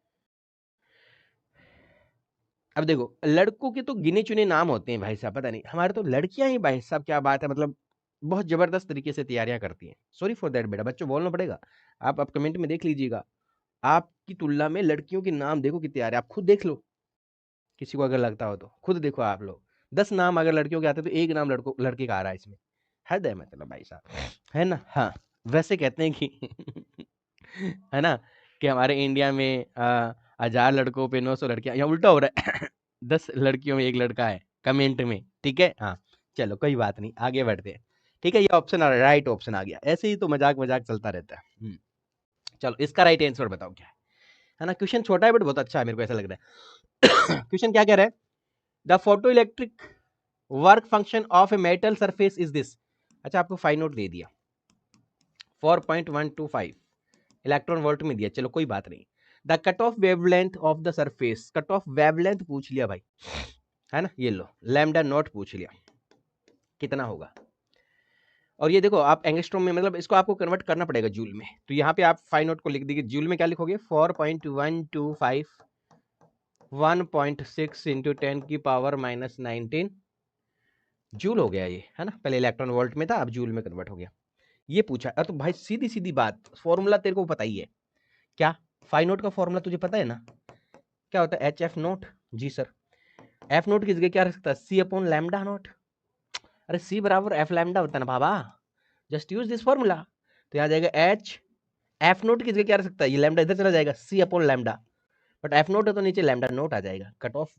अब देखो, लड़कों के तो गिने चुने नाम होते हैं भाई साहब, पता नहीं, हमारे तो लड़कियां ही भाई साहब, क्या बात है, मतलब बहुत जबरदस्त तरीके से तैयारियां करती हैं। सॉरी फॉर दैट बेटा, बच्चों बोलना पड़ेगा। आप कमेंट में देख लीजिएगा, आपकी तुलना में लड़कियों के नाम देखो कितने आ रहे हैं, आप खुद देख लो। किसी को अगर लगता हो तो खुद देखो आप लोग, 10 नाम अगर लड़कियों के आते हैं तो एक नाम लड़कों लड़के का आ रहा है इसमें। हद है मतलब भाई साहब, है ना। हाँ, वैसे कहते हैं कि है ना, कि हमारे इंडिया में 1000 लड़कों पे 900 लड़कियां, या उल्टा हो रहा है। 10 लड़कियों में एक लड़का है कमेंट में, ठीक है, हाँ। चलो कोई बात नहीं, आगे बढ़ते हैं, ठीक है। ये ऑप्शन राइट ऑप्शन आ गया, ऐसे ही तो मजाक मजाक चलता रहता है। चलो इसका राइट आंसर बताओ क्या है ना। क्वेश्चन छोटा है बट बहुत अच्छा है, मेरे को ऐसा लग रहा है। क्वेश्चन क्या कह रहा है, the photo electric work function of a metal surface is this. अच्छा, आपको 5 नोट दे दिया, 4.125 इलेक्ट्रॉन वोल्ट में दिया, चलो कोई बात नहीं। The cut off wavelength of the surface, cut off wavelength पूछ लिया भाई, है ना, ये लो लैम्डा नॉट पूछ लिया, कितना होगा। और ये देखो आप एंगस्ट्रॉम में, मतलब इसको आपको कन्वर्ट करना पड़ेगा जूल में, तो यहाँ पे आप 5 नोट को लिख दीजिए, जूल में क्या लिखोगे, 4.125 1.6 इंटू 10⁻⁻19 जूल हो गया ये, है ना। पहले इलेक्ट्रॉन वोल्ट में था, अब जूल में कन्वर्ट हो गया। ये पूछा, तो भाई सीधी सीधी बात, फॉर्मूला तेरे को पता ही है क्या, 5 नोट का फॉर्मूला तुझे पता है ना, क्या होता है, एच एफ नोट। जी सर, एफ नोट की जगह क्या रख सकता है, सी अपॉन लैम्डा नोट। अरे सी बराबर एफ लैम्डा होता है ना बाबा, जस्ट यूज दिस फॉर्मूला। तो यहाँ जाएगा एच, एफ नोट की जगह क्या रख सकता है, ये लैम्डा इधर चला जाएगा, C upon lambda, but F naught है तो नीचे लैम्डा नोट आ जाएगा, कट ऑफ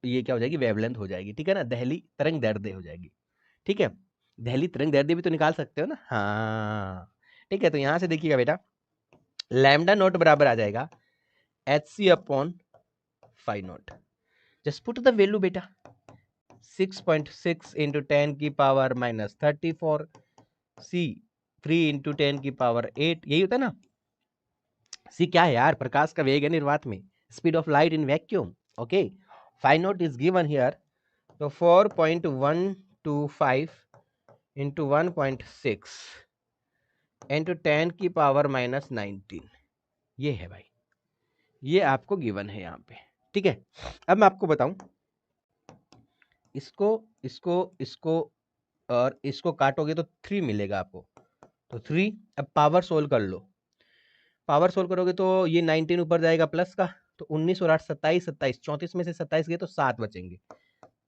ये क्या हो जाएगी, वेवलेंथ हो जाएगी, ठीक है ना, दहली तरंग दैर्ध्य हो जाएगी, ठीक है। दहली तरंग दैर्ध्य भी तो निकाल सकते हो ना, हाँ ठीक है। तो यहां से देखिएगा बेटा, लैम्डा नोट बराबर आ जाएगा H C upon 5 naught. Just put the value बेटा, 6.6 इंटू 10⁻⁻34, सी 3 इंटू 10⁸, यही होता है ना। सी क्या है यार, प्रकाश का वेग है निर्वात में, speed of light in vacuum, okay. 5 note is given here, तो 4.125 इंटू 1.6 इंटू 10⁻⁻19, ये है भाई, ये आपको गिवन है यहाँ पे, ठीक है। अब मैं आपको बताऊं, इसको इसको इसको और इसको काटोगे तो 3 मिलेगा आपको, तो 3। अब पावर सोल्व कर लो, पावर सोल्व करोगे तो ये 19 ऊपर जाएगा प्लस का, तो 19 और 8 27, 27 34 में से 27 गए तो 7 बचेंगे,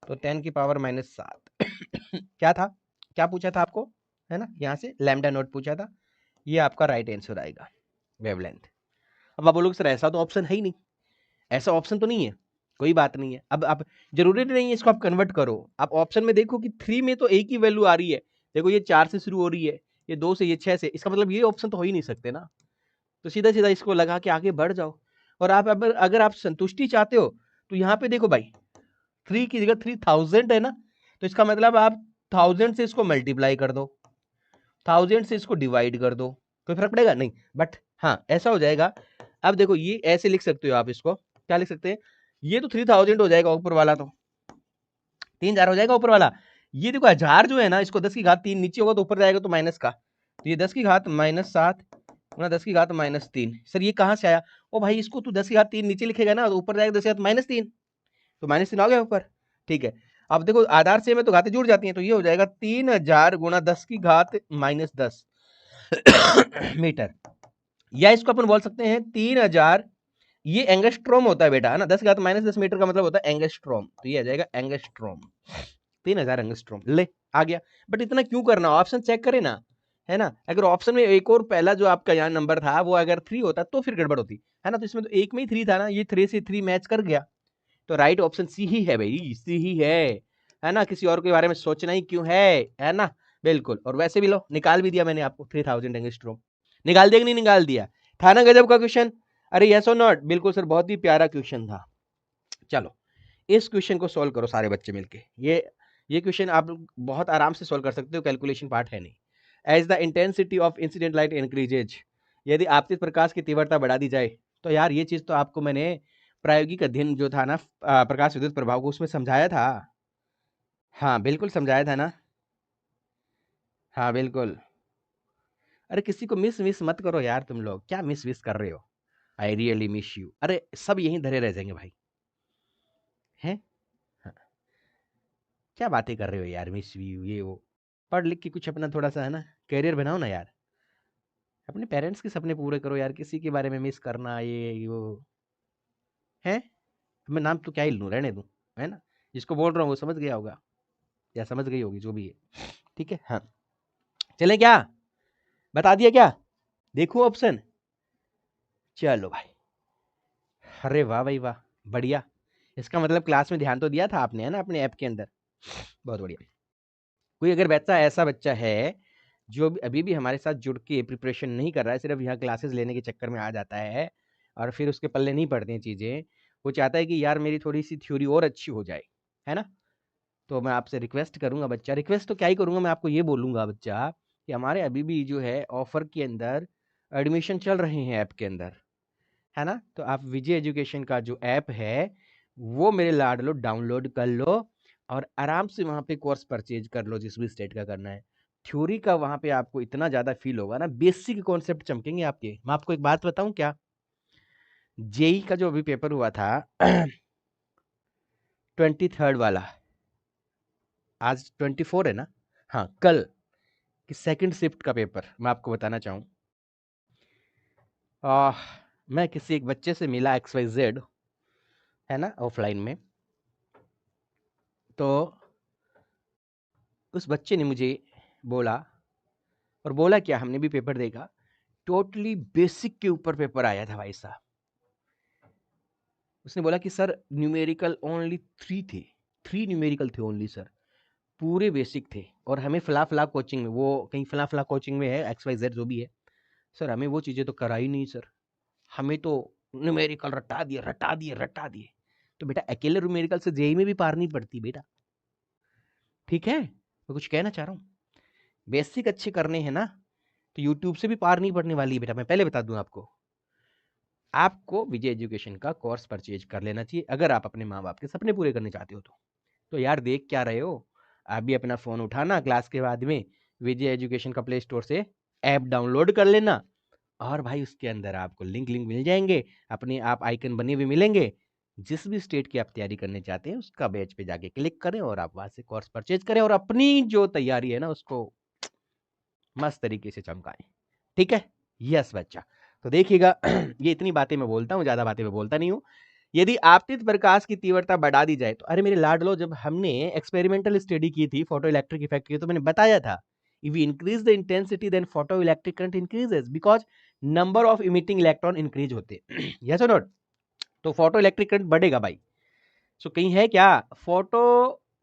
तो 10⁻⁻7। क्या था, क्या पूछा था आपको, है ना, यहाँ से लैम्डा नोट पूछा था, ये आपका राइट आंसर आएगा। वेवलेंथ। अब आप बोलोगे सर ऐसा तो ऑप्शन है ही नहीं, ऐसा ऑप्शन तो नहीं है, कोई बात नहीं है। अब आप जरूरी नहीं है इसको आप कन्वर्ट करो, आप ऑप्शन में देखो कि 3 में तो एक ही वैल्यू आ रही है, देखो ये 4 से शुरू हो रही है, ये 2 से, ये 6 से, इसका मतलब ये ऑप्शन तो हो ही नहीं सकते ना। तो सीधा सीधा इसको लगा के आगे बढ़ जाओ। और आप अगर आप संतुष्टि चाहते हो तो यहाँ पे देखो भाई 3 की जगह 3000 है ना, तो इसका मतलब आप 1000 से इसको मल्टीप्लाई कर दो, 1000 से इसको डिवाइड कर दो, कोई फर्क पड़ेगा नहीं, बट हाँ ऐसा हो जाएगा। अब देखो ये ऐसे लिख सकते हो आप, इसको क्या लिख सकते हैं, ये तो 3000 हो जाएगा ऊपर वाला, तो 3000 हो जाएगा ऊपर वाला। ये देखो 1000 जो है ना, इसको 10 की घात 3 नीचे होगा तो ऊपर जाएगा तो माइनस का, तो ये 10 की घात -7 गुना 10 की घात -3। सर ये कहां से आया, ओ भाई इसको तू 10 की घात 3 नीचे लिखेगा ना तो ऊपर जाएगा 10 की घात -3, तो -3 आ गया ऊपर। ठीक है, अब देखो आधार से में तो घातें जुड़ जाती हैं, तो ये हो जाएगा 3000 गुना 10 की घात -10 मीटर, या इसको अपन बोल सकते हैं 3000, ये एंगस्ट्रोम होता है बेटा, है ना, 10 की घात -10 मीटर का मतलब होता है एंगस्ट्रोम, तो ये आ जाएगा एंगस्ट्रोम, 3000 एंगस्ट्रोम। ले आ गया, बट इतना क्यों करना, ऑप्शन चेक करें ना, है ना। अगर ऑप्शन में एक और पहला जो आपका यहाँ नंबर था वो अगर 3 होता तो फिर गड़बड़ होती, है ना, तो इसमें तो एक में ही 3 था ना, ये 3 से 3 मैच कर गया, तो राइट ऑप्शन सी ही है भाई, सी ही है ना, किसी और के बारे में सोचना ही क्यों है ना, बिल्कुल। और वैसे भी लो निकाल भी दिया मैंने आपको 3000 एंगस्ट्रोम, निकाल दिया कि नहीं निकाल दिया, था ना गजब का क्वेश्चन, अरे यस और नॉट, बिल्कुल सर बहुत ही प्यारा क्वेश्चन था। चलो इस क्वेश्चन को सॉल्व करो सारे बच्चे मिलके, ये क्वेश्चन आप बहुत आराम से सॉल्व कर सकते हो, कैलकुलेशन पार्ट है नहीं। As the intensity of incident light increases, यदि आपतित प्रकाश की तीव्रता बढ़ा दी जाए, तो यार ये चीज तो आपको मैंने प्रायोगिक अध्ययन जो था ना प्रकाश विद्युत प्रभाव को, उसमें समझाया था, हाँ बिल्कुल समझाया था ना, हाँ बिल्कुल। अरे किसी को मिस मिस मत करो यार, तुम लोग क्या मिस विस कर रहे हो, आई रियली मिस यू, अरे सब यहीं धरे रह जाएंगे भाई, हैं, हाँ, क्या बातें कर रहे हो यार, मिस यू ये वो, पढ़ लिख के कुछ अपना थोड़ा सा है ना करियर बनाओ ना यार, अपने पेरेंट्स के सपने पूरे करो यार, किसी के बारे में मिस करना ये वो है, मैं नाम तो क्या ही लूँ, रहने दूँ, है ना, जिसको बोल रहा हूँ वो समझ गया होगा या समझ गई होगी, जो भी है, ठीक है। हाँ चलें क्या, बता दिया क्या, देखो ऑप्शन, चलो भाई, अरे वाह भाई वाह, बढ़िया, इसका मतलब क्लास में ध्यान तो दिया था आपने, है ना, अपने ऐप के अंदर, बहुत बढ़िया। कोई अगर बच्चा ऐसा बच्चा है जो अभी भी हमारे साथ जुड़ के प्रिपरेशन नहीं कर रहा है, सिर्फ यहाँ क्लासेस लेने के चक्कर में आ जाता है और फिर उसके पल्ले नहीं पड़ती हैं चीज़ें, वो चाहता है कि यार मेरी थोड़ी सी थ्योरी और अच्छी हो जाए, है ना, तो मैं आपसे रिक्वेस्ट करूंगा बच्चा, रिक्वेस्ट तो क्या ही करूंगा, मैं आपको ये बोलूंगा बच्चा कि हमारे अभी भी जो है ऑफर के अंदर एडमिशन चल रहे हैं ऐप के अंदर, है ना, तो आप विजय एजुकेशन का जो ऐप है वो मेरे लाडलो डाउनलोड कर लो और आराम से वहाँ पे कोर्स परचेज कर लो, जिस भी स्टेट का करना है। थ्योरी का वहाँ पे आपको इतना ज़्यादा फील होगा ना, बेसिक कॉन्सेप्ट चमकेंगे आपके। मैं आपको एक बात बताऊँ क्या, जेई का जो अभी पेपर हुआ था 23rd वाला, आज 24 है ना, हाँ कल की सेकंड शिफ्ट का पेपर मैं आपको बताना चाहूँ, मैं किसी एक बच्चे से मिला XYZ, है ना, ऑफलाइन में, तो उस बच्चे ने मुझे बोला, और बोला क्या, हमने भी पेपर देखा, टोटली बेसिक के ऊपर पेपर आया था भाई साहब। उसने बोला कि सर न्यूमेरिकल ओनली 3 थे, 3 न्यूमेरिकल थे ओनली सर, पूरे बेसिक थे, और हमें फला फला कोचिंग में, वो कहीं फला फला कोचिंग में है XYZ जो भी है, सर हमें वो चीज़ें तो करा ही नहीं सर, हमें तो न्यूमेरिकल रटा दिए रटा दिए रटा दिए। तो बेटा अकेले न्यूमेरिकल से जेई में भी पार नहीं पड़ती बेटा, ठीक है, मैं कुछ कहना चाह रहा हूँ, बेसिक अच्छे करने हैं ना तो यूट्यूब से भी पार नहीं पड़ने वाली है बेटा, मैं पहले बता दूं आपको। आपको विजय एजुकेशन का कोर्स परचेज कर लेना चाहिए अगर आप अपने माँ बाप के सपने पूरे करने चाहते हो तो यार देख क्या रहे हो, आप भी अपना फोन उठाना क्लास के बाद में, विजय एजुकेशन का प्ले स्टोर से ऐप डाउनलोड कर लेना, और भाई उसके अंदर आपको लिंक मिल जाएंगे, अपने आप आइकन बने हुए मिलेंगे, जिस भी स्टेट की आप तैयारी करने चाहते हैं उसका बैच पे जाके क्लिक करें और आप वहां से कोर्स परचेज करें और अपनी जो तैयारी है ना उसको मस्त तरीके से चमकाएं, ठीक है। यस बच्चा, तो देखिएगा ये इतनी बातें मैं बोलता हूँ, ज्यादा बातें मैं बोलता नहीं हूँ। यदि आपतित प्रकाश की तीव्रता बढ़ा दी जाए तो, अरे मेरे लाडलो जब हमने एक्सपेरिमेंटल स्टडी की थी फोटो इलेक्ट्रिक इफेक्ट की, तो मैंने बताया था If we increase the intensity, then photoelectric current increases because number of emitting electron increase होते हैं. Yes or not? तो फोटो इलेक्ट्रिक करंट बढ़ेगा भाई. सो कहीं है क्या? फोटो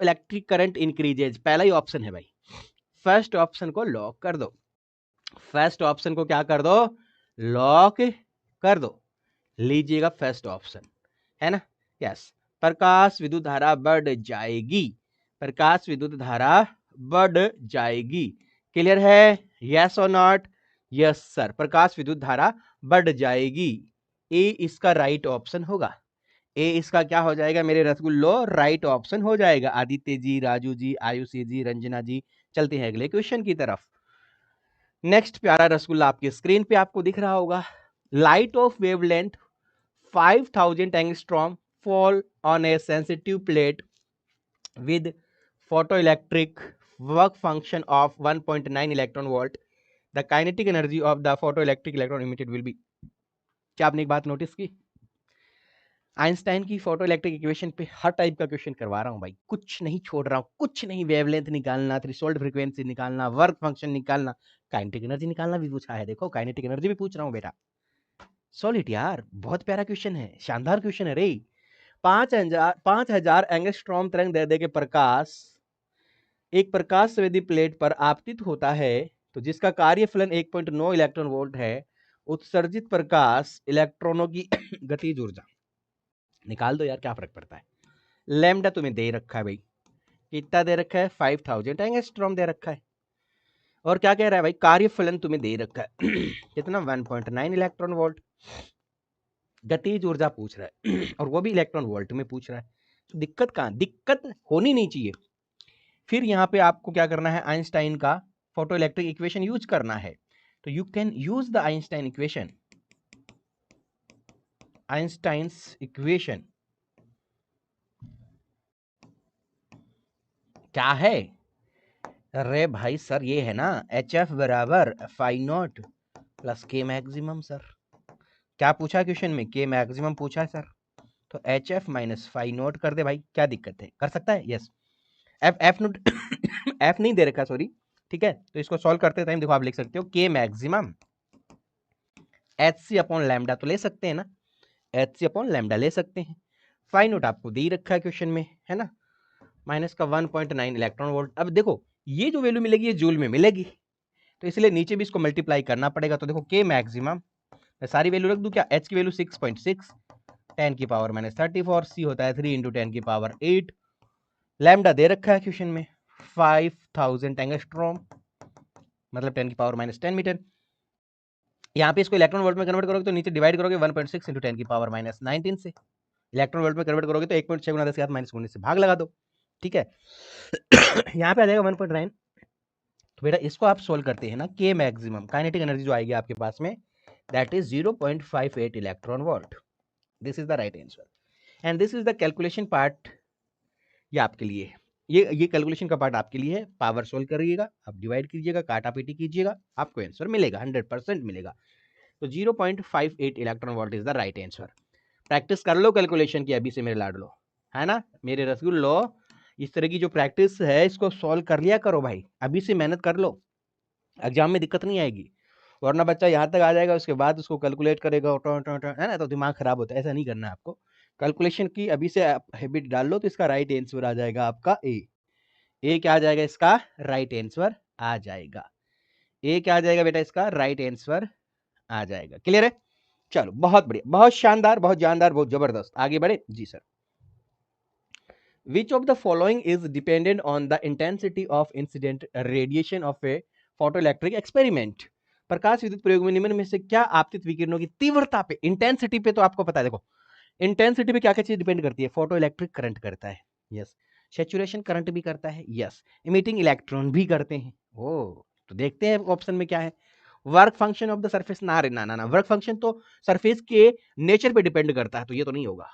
इलेक्ट्रिक करंट इंक्रीजेज, पहला ही ऑप्शन है भाई. फर्स्ट ऑप्शन को लॉक कर दो. फर्स्ट ऑप्शन को क्या कर दो? लॉक कर दो. लीजिएगा फर्स्ट ऑप्शन, है ना? यस. प्रकाश विद्युत धारा बढ़ जाएगी. प्रकाश विद्युत धारा बढ़ जाएगी. क्लियर है? यस और नॉट? यस सर, प्रकाश विद्युत धारा बढ़ जाएगी. ए इसका राइट ऑप्शन होगा. ए इसका क्या हो जाएगा मेरे रसगुल्लो? राइट ऑप्शन हो जाएगा. आदित्य जी, राजू जी, आयुषी जी, रंजना जी. चलते हैं अगले क्वेश्चन की तरफ. नेक्स्ट प्यारा रसगुल्ला आपकी स्क्रीन पे आपको दिख रहा होगा. Light of wavelength 5000 angstrom fall on a sensitive plate with photoelectric work function of 1.9 electron volt. The kinetic energy of the photoelectric electron emitted will be. क्या आपने एक बात नोटिस की? आइंस्टाइन की फोटो इलेक्ट्रिक इक्वेशन पे हर टाइप का क्वेश्चन करवा रहा हूं भाई, कुछ नहीं छोड़ रहा हूं, कुछ नहीं. वेवलेंथ निकालना, थ्रेशोल्ड फ्रीक्वेंसी निकालना, वर्क फंक्शन निकालना, काइनेटिक एनर्जी निकालना भी पूछा है. देखो काइनेटिक एनर्जी भी पूछ रहा हूं बेटा. सॉलिड यार, बहुत प्यारा क्वेश्चन है, शानदार क्वेश्चन है रे. 5000 एंगस्ट्रॉम तरंग दैर्ध्य के प्रकाश एक प्रकाश संवेदी प्लेट पर आपतित होता है, तो जिसका कार्यफलन 1.9 इलेक्ट्रॉन वोल्ट है. उत्सर्जित प्रकाश इलेक्ट्रॉनों की गतिज ऊर्जा निकाल दो यार, क्या फर्क पड़ता है. लैम्डा तुम्हें दे रखा है भाई, कितना दे रखा है? 5000 एंगस्ट्रॉम दे रखा है. और क्या कह रहा है भाई? कार्यफलन तुम्हें दे रखा है कितना? 1.9 इलेक्ट्रॉन वोल्ट. गतिज ऊर्जा पूछ रहा है और वो भी इलेक्ट्रॉन वोल्ट में पूछ रहा है. तो दिक्कत कहां? दिक्कत होनी नहीं चाहिए. फिर यहाँ पे आपको क्या करना है? आइंस्टाइन का फोटो इलेक्ट्रिक इक्वेशन यूज करना है. तो you can use the Einstein equation. Einstein's equation क्या है? अरे भाई सर ये है ना, एच एफ बराबर फाई नॉट प्लस के मैक्सिमम. सर क्या पूछा क्वेश्चन में? के मैक्सिमम पूछा है सर. तो H F minus phi naught कर दे भाई, क्या दिक्कत है? कर सकता है. यस. एफ नोट एफ नहीं दे रखा, सॉरी. ठीक है, तो इसको सॉल्व करते टाइम देखो आप लिख सकते हो के मैक्सिमम एच सी अपॉन लैम्डा. तो ले सकते हैं ना, एच सी अपॉन लैम्डा ले सकते हैं. फाई नोट आपको दे रखा है क्वेश्चन में, है ना? माइनस का 1.9 इलेक्ट्रॉन वोल्ट. अब देखो ये जो वैल्यू मिलेगी ये जूल में मिलेगी, तो इसलिए नीचे भी इसको मल्टीप्लाई करना पड़ेगा. तो देखो के मैक्सिमम, मैं सारी वैल्यू रख दूं क्या? एच की वैल्यू 6.6, 10 की पावर माइनस 34, सी होता है 3 इंटू 10 की पावर 8. लैम्डा दे रखा है क्वेश्चन में 5000 एंगस्ट्रॉम, मतलब 10 की पावर माइनस 10 मीटर. यहाँ पे इसको इलेक्ट्रॉन वोल्ट में कन्वर्ट करोगे तो नीचे डिवाइड करोगे 1.6 इंटू 10 की पावर माइनस 19 से. इलेक्ट्रॉन वोल्ट में कन्वर्ट करोगे तो 1.6 गुना 10 की घात माइनस 19 से भाग लगा दो. ठीक है यहाँ पे आ जाएगा 1.9. तो बेटा इसको आप सोल्व करते हैं ना, के मैक्सिमम काइनेटिक एनर्जी जो आएगी आपके पास में, that is 0.58 electron volt. This is the right answer and this is the calculation part. ये आपके लिए, ये कैलकुलेशन का पार्ट आपके लिए है. पावर सोल्व करिएगा, आप डिवाइड कीजिएगा, काटा पीटी कीजिएगा, आपको आंसर मिलेगा, 100% मिलेगा. तो 0.58 electron volt is the right answer. Practice कर लो कैलकुलेशन की अभी से मेरे लाडलो, है ना? मेरे रसगुल्लो, इस तरह की जो प्रैक्टिस है इसको सॉल्व कर लिया करो भाई, अभी से मेहनत कर लो, एग्जाम में दिक्कत नहीं आएगी. वरना बच्चा यहाँ तक आ जाएगा, उसके बाद उसको कैलकुलेट करेगा, है ना, तो दिमाग खराब होता है. ऐसा नहीं करना है आपको. कैलकुलेशन की अभी से आप हैबिट डाल लो, तो इसका राइट आंसर आ जाएगा आपका ए. ए क्या आ जाएगा? इसका राइट आंसर आ जाएगा. ए क्या आ जाएगा बेटा? इसका राइट आंसर आ जाएगा. क्लियर है? चलो बहुत बढ़िया, बहुत शानदार, बहुत जानदार, बहुत जबरदस्त. आगे बढ़े जी sir. Which of the following is dependent on the intensity of incident radiation of a photoelectric experiment? प्रकाश विद्युत प्रयोग में निम्न में से क्या आपतित विकिरणों की तीव्रता पे, इंटेंसिटी पे तो आपको पता है. देखो इंटेंसिटी पे क्या क्या चीज डिपेंड करती है? फोटो इलेक्ट्रिक करंट करता है, यस. सैचुरेशन करंट भी करता है, यस. इमिटिंग इलेक्ट्रॉन भी करते हैं. ओ तो देखते हैं ऑप्शन में क्या है. Work function of the surface, ना रे ना ना ना, वर्क फंक्शन तो सरफेस के नेचर पे डिपेंड करता है, तो ये तो नहीं होगा.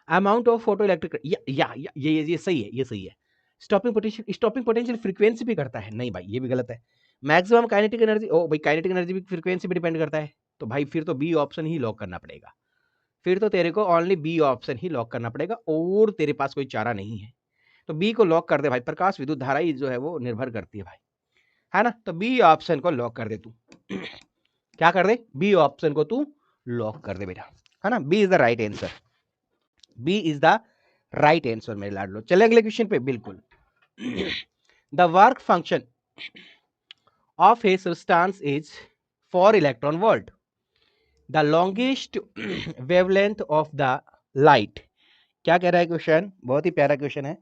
अमाउंट ऑफ फोटो इलेक्ट्रिक, ये सही है, ये सही है. स्टॉपिंग पोटेंशियल फ्रीक्वेंसी भी करता है, नहीं भाई ये भी गलत है. मैक्सिमम काइनेटिक एनर्जी, ओ भाई काइनेटिक एनर्जी भी फ्रीक्वेंसी पे डिपेंड करता है, तो भाई फिर तो बी ऑप्शन ही लॉक करना पड़ेगा. फिर तो तेरे को ओनली बी ऑप्शन ही लॉक करना पड़ेगा, और तेरे पास कोई चारा नहीं है. तो बी को लॉक कर दे भाई. प्रकाश विद्युत धारा ही जो है वो निर्भर करती है भाई. है ना। तो बी ऑप्शन को लॉक कर दे तू। क्या कर दे, बी ऑप्शन को तू लॉक कर दे बेटा, है ना। B is the right answer, B is the right answer मेरे लाडलो। चले अगले क्वेश्चन पे। बिल्कुल the work function of a substance is 4 electron volt, the longest wavelength of the light. क्या कह रहा है क्वेश्चन, बहुत ही प्यारा क्वेश्चन है।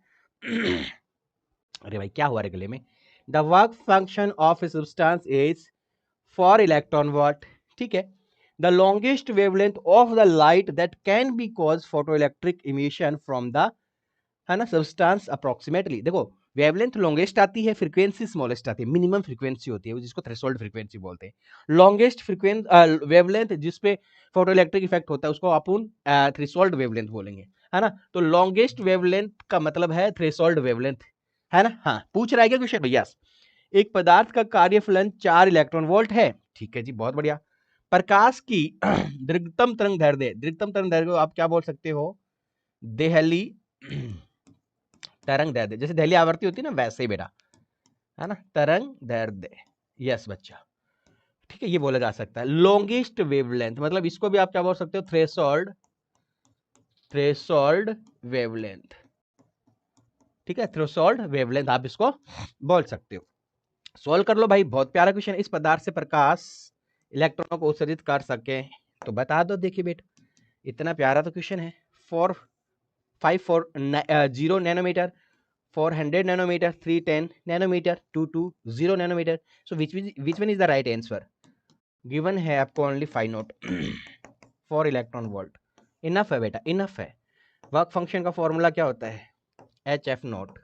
अरे भाई क्या हुआ रे गले में। The work function of a substance is 4 electron volt, ठीक है। The longest wavelength of the light that can be cause photo electric emission from the, है ना, सब्सटेंस अप्रोक्सीमेटली। देखो वेवलेंथ लॉन्गेस्ट आती है, फ्रीक्वेंसी स्मॉलेस्ट आती है, मिनिमम फ्रीक्वेंसी होती है जिसको थ्रेशोल्ड फ्रीक्वेंसी बोलते हैं। लॉन्गेस्ट फ्रीक्वेंसी वेवलेंथ जिसपे फोटो इलेक्ट्रिक इफेक्ट होता है उसको अपन थ्रेशोल्ड वेवलेंथ बोलेंगे, है ना। तो लॉन्गेस्ट वेवलेंथ का मतलब है थ्रेशोल्ड वेवलेंथ, है ना। हाँ पूछ रहा है क्या क्वेश्चन भैया। एक पदार्थ का कार्यफलन 4 इलेक्ट्रॉन वोल्ट है, ठीक है जी, बहुत बढ़िया। प्रकाश की दीर्घतम तरंग दैर्ध्य, दीर्घतम तरंग दैर्ध्य को आप क्या बोल सकते हो, देहली तरंग दैर्ध्य, जैसे दहली आवर्ती होती है ना वैसे ही बेटा, है ना, तरंग दैर्ध्य। यस बच्चा, ठीक है, ये बोला जा सकता है। लॉन्गेस्ट वेवलेंथ मतलब इसको भी आप क्या बोल सकते हो, थ्रेशोल्ड, थ्रेशोल्ड वेवलेंथ, ठीक है, थ्रेशोल्ड वेवलेंथ आप इसको बोल सकते हो। सॉल्व कर लो भाई, बहुत प्यारा क्वेश्चन। इस पदार्थ से प्रकाश इलेक्ट्रॉनों को उत्सर्जित कर सके तो बता दो। देखिए बेटा इतना प्यारा तो क्वेश्चन है। 450 nanometre, 400 nanometer, 310 nanometer, 220 nanometer. So which one is the right answer? Given है आपको only 5 note 4 electron volt. Enough है बेटा, इनफ है। वर्क फंक्शन का फॉर्मूला क्या होता है, एच एफ नोट,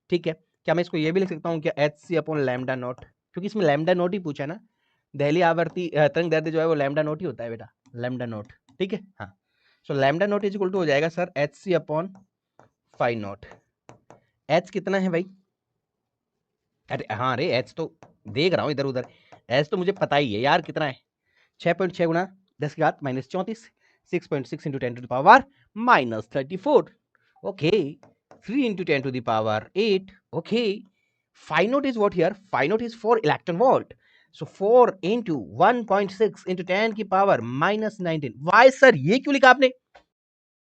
ठीक है। क्या मैं इसको ये भी लिख सकता हूँ क्या, एच सी अपॉन लैम्डा नोट, क्योंकि इसमें लैम्डा नोट ही पूछा ना। दहली आवर्ती तरंग दैर्ध्य जो है वो लैम्डा नोट ही होता है बेटा, लैम्डा नोट, ठीक है। हाँ so lambda naught is equal to हो जाएगा सर एच सी अपॉन 5 नोट। एच कितना है भाई, अरे हाँ अरे एच तो देख रहा हूँ इधर उधर, एच तो मुझे पता ही है यार कितना है, 6.6 गुना 10 की घात -34, 6.6 into 10 to the power -34, okay, 3 into 10 to the power 8, okay. Phi naught is what here, phi naught is 4 electron volt, so 4 into 1.6 into 10 की पावर -19। वाई सर ये क्यों लिखा आपने,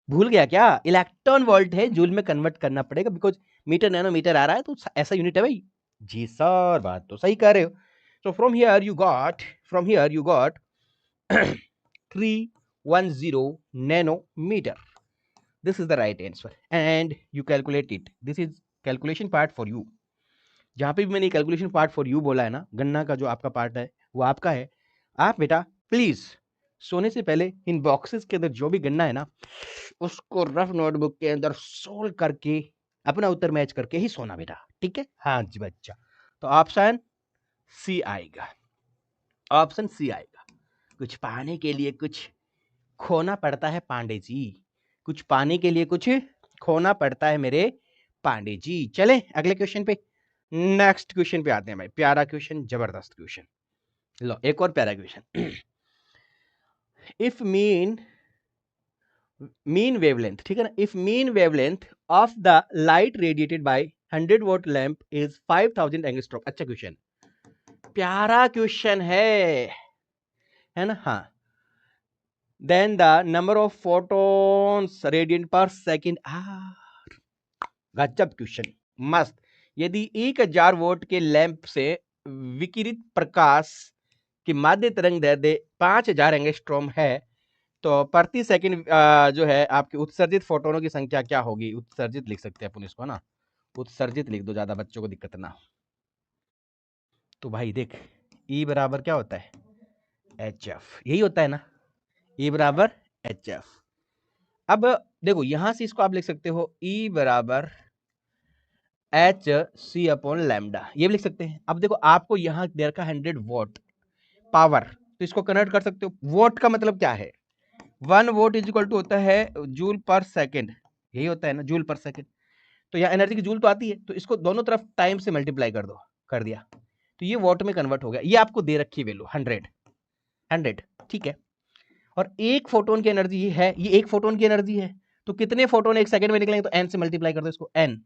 भूल गया क्या, इलेक्ट्रॉन वोल्ट है, जूल में कन्वर्ट करना पड़ेगा बिकॉज मीटर नैनोमीटर आ रहा है तो ऐसा यूनिट है भाई। जी सर बात तो सही कर रहे हो। So from here you got 310 nanometer. This is the right answer and you calculate it. This is calculation part for you. जहां पे भी मैंने कैलकुलेशन पार्ट फॉर यू बोला है ना, गन्ना का जो आपका पार्ट है वो आपका है। आप बेटा प्लीज सोने से पहले इन बॉक्सेस के अंदर जो भी गन्ना है ना उसको रफ नोटबुक के अंदर सोल्व करके अपना उत्तर मैच करके ही सोना बेटा, ठीक है। हाँ जी बच्चा, तो ऑप्शन सी आएगा, ऑप्शन सी आएगा। कुछ पाने के लिए कुछ खोना पड़ता है पांडे जी, कुछ पाने के लिए कुछ खोना पड़ता है मेरे पांडे जी। चले अगले क्वेश्चन पे, नेक्स्ट क्वेश्चन पे आते हैं भाई। प्यारा क्वेश्चन, जबरदस्त क्वेश्चन। लो एक और प्यारा क्वेश्चन। इफ मीन वेवलेंथ, ठीक है ना, if mean wavelength of the light radiated by 100 volt lamp is 5000 angstrom. अच्छा क्वेश्चन, प्यारा क्वेश्चन है ना। हाँ then the number of photons radiate per second are. गजब क्वेश्चन, मस्त। यदि 1000 वोल्ट के लैंप से विकिरित प्रकाश की माध्य तरंग दैर्ध्य 5000 एंगस्ट्रॉम है तो प्रति सेकंड जो है आपकी उत्सर्जित फोटोनों की संख्या क्या होगी। उत्सर्जित लिख सकते हैं अपन इसको ना, उत्सर्जित लिख दो, ज्यादा बच्चों को दिक्कत ना हो। तो भाई देख E बराबर क्या होता है, HF, यही होता है ना, E बराबर HF। अब देखो यहां से इसको आप लिख सकते हो E बराबर HC अपॉन लैम्डा, ये भी लिख सकते हैं। अब देखो आपको यहाँ दे रखा 100 वोट पावर, तो इसको कन्वर्ट कर सकते हो। वोट का मतलब क्या है, 1 वोट इज इक्वल टू होता है जूल पर सेकेंड, यही होता है ना, जूल पर सेकेंड। तो यहाँ एनर्जी की जूल तो आती है, तो इसको दोनों तरफ टाइम से मल्टीप्लाई कर दो, कर दिया तो ये वोट में कन्वर्ट हो गया। ये आपको दे रखी वैल्यू 100, ठीक है। और एक फोटोन की एनर्जी है, ये एक फोटोन की एनर्जी है, तो कितने फोटोन एक सेकंड में निकलेंगे, तो एन से मल्टीप्लाई कर दो इसको, एन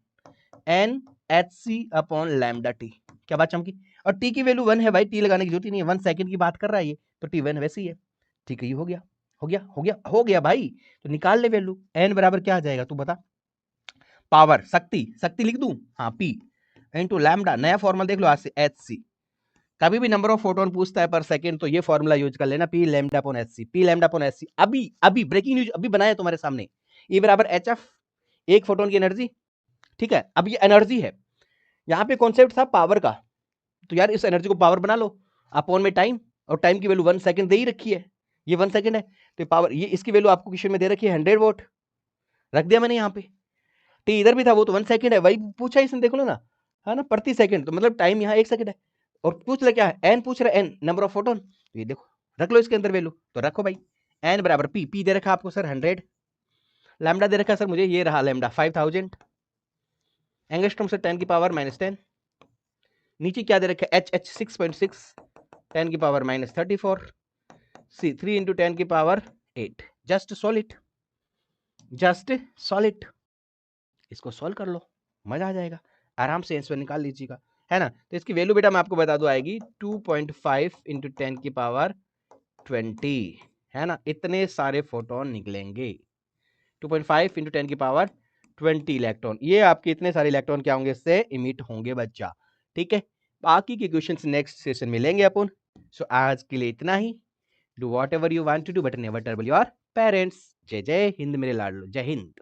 एच सी अपॉन लैम्डा टी। क्या बात चमकी। और टी की वैल्यू 1 है भाई, टी लगाने की जरूरत ही नहीं है, 1 सेकंड की बात कर रहा है ये, तो टी 1 वैसे ही है। ठीक है, ये हो गया, हो गया, हो गया, हो गया भाई। तो निकाल ले वैल्यू, एन बराबर क्या आ जाएगा तू बता। पावर, शक्ति, शक्ति लिख दूं, हाँ पी इंटू लैम्डा, नया फॉर्मूला देख लो आज से, एच सी। कभी भी नंबर ऑफ फोटोन पूछता है पर सेकंड तो ये फॉर्मूला यूज कर लेना, p lambda upon h c, p lambda upon h c. अभी अभी ब्रेकिंग न्यूज अभी बनाया तुम्हारे सामने, ई बराबर एच एफ, एक फोटोन की एनर्जी। ठीक है, अब ये एनर्जी है, यहाँ पे कॉन्सेप्ट था पावर का, तो यार इस एनर्जी को पावर बना लो, अपॉन में टाइम, और टाइम की वैल्यू 1 सेकंड दे ही रखी है, ये 1 सेकंड है, तो पावर ये इसकी वैल्यू आपको क्वेश्चन में दे रखी है 100 वोट, रख दिया मैंने यहाँ पे। टी इधर भी था, वो तो 1 सेकंड है, वही पूछा इसने, देख लो ना, है ना, प्रति सेकंड, तो मतलब टाइम यहाँ 1 सेकंड है, और पूछ ले क्या है, एन पूछ रहा है, एन नंबर ऑफ फोटोन, तो ये देखो रख लो इसके अंदर वैल्यू, तो रखो भाई, एन बराबर पी, पी दे रखा आपको सर 100, लैम्डा दे रखा सर मुझे, ये रहा लैम्डा 5000, एंगस्ट्रॉम से 10 की पावर -10, नीचे क्या दे रखा है, एच एच 6.6, 10 की पावर -34, सी 3 इंटू 10 की power 8, just solve it, just solve it, इसको सॉल्व कर लो, मजा आ जाएगा, आराम से आंसर निकाल लीजिएगा, है ना। तो इसकी वैल्यू बेटा मैं आपको बता दूं आएगी 2.5 इंटू 10 की पावर 20, है ना, इतने सारे फोटोन निकलेंगे, 2.5 इंटू 10 की पावर 20 इलेक्ट्रॉन, ये आपके इतने सारे इलेक्ट्रॉन क्या होंगे, इससे इमिट होंगे बच्चा। ठीक है, बाकी के क्वेश्चंस नेक्स्ट सेशन में लेंगे अपन। सो आज के लिए इतना ही, do whatever you want to do but never trouble your parents. जय जय हिंद मेरे लाडलो, जय हिंद।